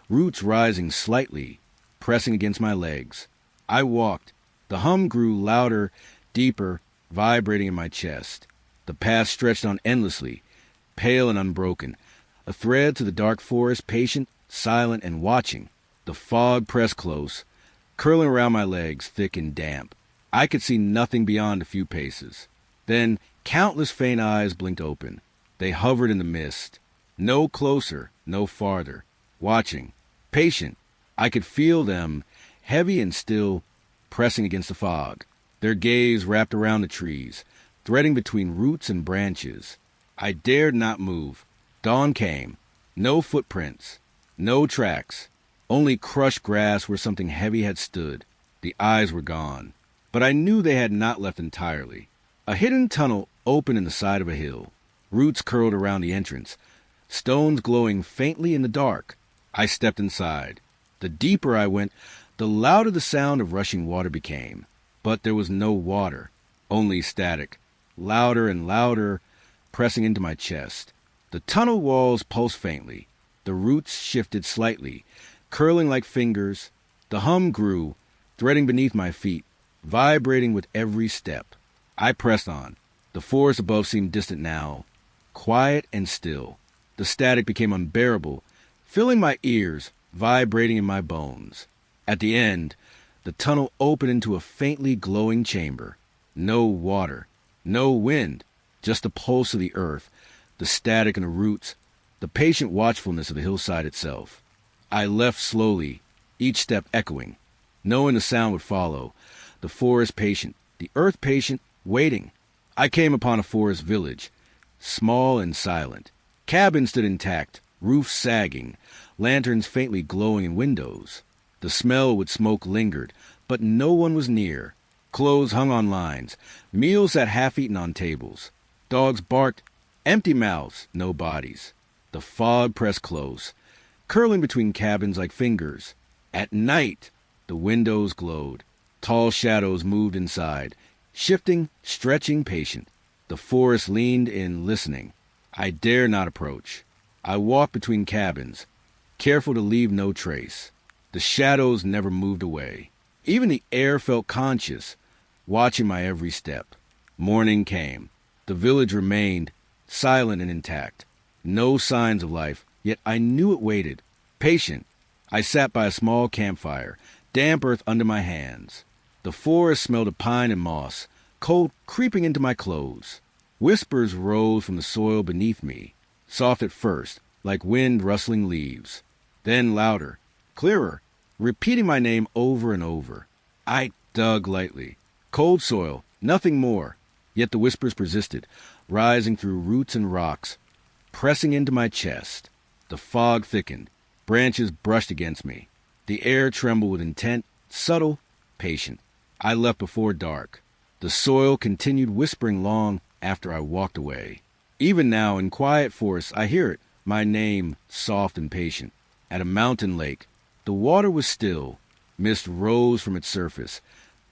roots rising slightly, pressing against my legs. I walked. The hum grew louder, deeper, vibrating in my chest. The path stretched on endlessly, pale and unbroken, a thread to the dark forest, patient, silent, and watching. The fog pressed close, curling around my legs, thick and damp. I could see nothing beyond a few paces. Then countless faint eyes blinked open. They hovered in the mist. No closer, no farther. Watching, patient. I could feel them, heavy and still, pressing against the fog. Their gaze wrapped around the trees, threading between roots and branches. I dared not move. Dawn came. No footprints. No tracks. Only crushed grass where something heavy had stood. The eyes were gone. But I knew they had not left entirely. A hidden tunnel opened in the side of a hill. Roots curled around the entrance, stones glowing faintly in the dark. I stepped inside. The deeper I went, the louder the sound of rushing water became. But there was no water, only static, louder and louder, pressing into my chest. The tunnel walls pulsed faintly. The roots shifted slightly, curling like fingers. The hum grew, threading beneath my feet, vibrating with every step. I pressed on. The forest above seemed distant now, quiet and still. The static became unbearable, filling my ears, vibrating in my bones. At the end, the tunnel opened into a faintly glowing chamber. No water, no wind, just the pulse of the earth, the static in the roots, the patient watchfulness of the hillside itself. I left slowly, each step echoing, knowing the sound would follow. The forest patient, the earth patient, waiting. I came upon a forest village, small and silent. Cabins stood intact, roofs sagging, lanterns faintly glowing in windows. The smell with smoke lingered, but no one was near. Clothes hung on lines, meals sat half-eaten on tables. Dogs barked, empty mouths, no bodies. The fog pressed close, curling between cabins like fingers. At night, the windows glowed. Tall shadows moved inside, shifting, stretching, patient. The forest leaned in, listening. I dare not approach. I walked between cabins, careful to leave no trace. The shadows never moved away. Even the air felt conscious, watching my every step. Morning came. The village remained, silent and intact. No signs of life, yet I knew it waited. patient. I sat by a small campfire, damp earth under my hands. The forest smelled of pine and moss, cold creeping into my clothes. Whispers rose from the soil beneath me, soft at first, like wind rustling leaves. Then louder, clearer, repeating my name over and over. I dug lightly. Cold soil, nothing more. Yet the whispers persisted, rising through roots and rocks, pressing into my chest. The fog thickened. Branches brushed against me. The air trembled with intent, subtle, patient. I left before dark. The soil continued whispering long after I walked away. Even now, in quiet forests, I hear it, my name, soft and patient. At a mountain lake, the water was still. Mist rose from its surface,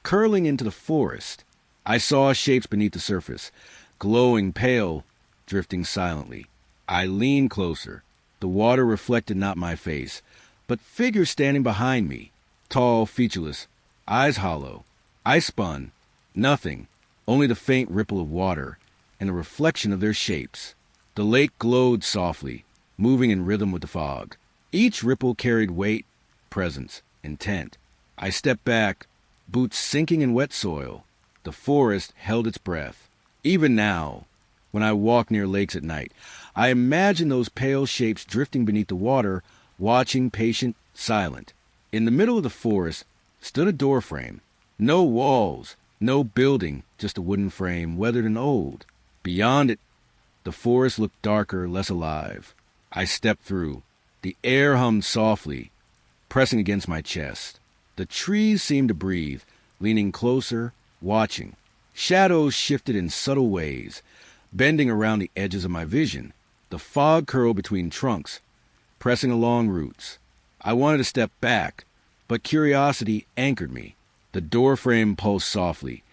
curling into the forest. I saw shapes beneath the surface, glowing pale, drifting silently. I leaned closer. The water reflected not my face, but figures standing behind me, tall, featureless, eyes hollow. I spun. Nothing, only the faint ripple of water and the reflection of their shapes. The lake glowed softly, moving in rhythm with the fog. Each ripple carried weight, presence, intent. I stepped back, boots sinking in wet soil. The forest held its breath. Even now, when I walk near lakes at night, I imagine those pale shapes drifting beneath the water, watching, patient, silent. In the middle of the forest stood a doorframe. No walls, no building, just a wooden frame, weathered and old. Beyond it, the forest looked darker, less alive. I stepped through. The air hummed softly, pressing against my chest. The trees seemed to breathe, leaning closer, watching. Shadows shifted in subtle ways, bending around the edges of my vision. The fog curled between trunks, pressing along roots. I wanted to step back, but curiosity anchored me. The doorframe pulsed softly,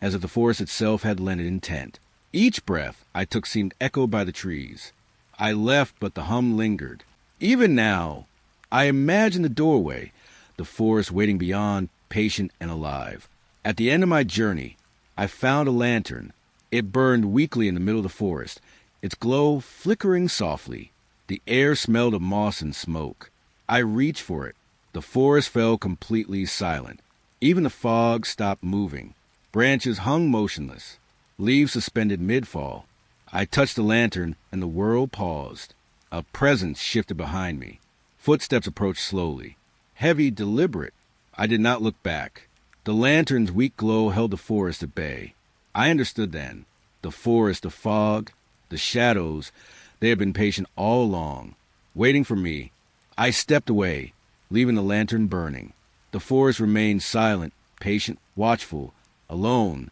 as if the forest itself had lent it intent. Each breath I took seemed echoed by the trees. I left, but the hum lingered. Even now, I imagine the doorway, the forest waiting beyond, patient and alive. At the end of my journey, I found a lantern. It burned weakly in the middle of the forest, its glow flickering softly. The air smelled of moss and smoke. I reached for it. The forest fell completely silent. Even the fog stopped moving. Branches hung motionless, leaves suspended mid-fall. I touched the lantern, and the world paused. A presence shifted behind me. Footsteps approached slowly. Heavy, deliberate. I did not look back. The lantern's weak glow held the forest at bay. I understood then. The forest, the fog, the shadows, they had been patient all along, waiting for me. I stepped away, leaving the lantern burning. The forest remained silent, patient, watchful, alone,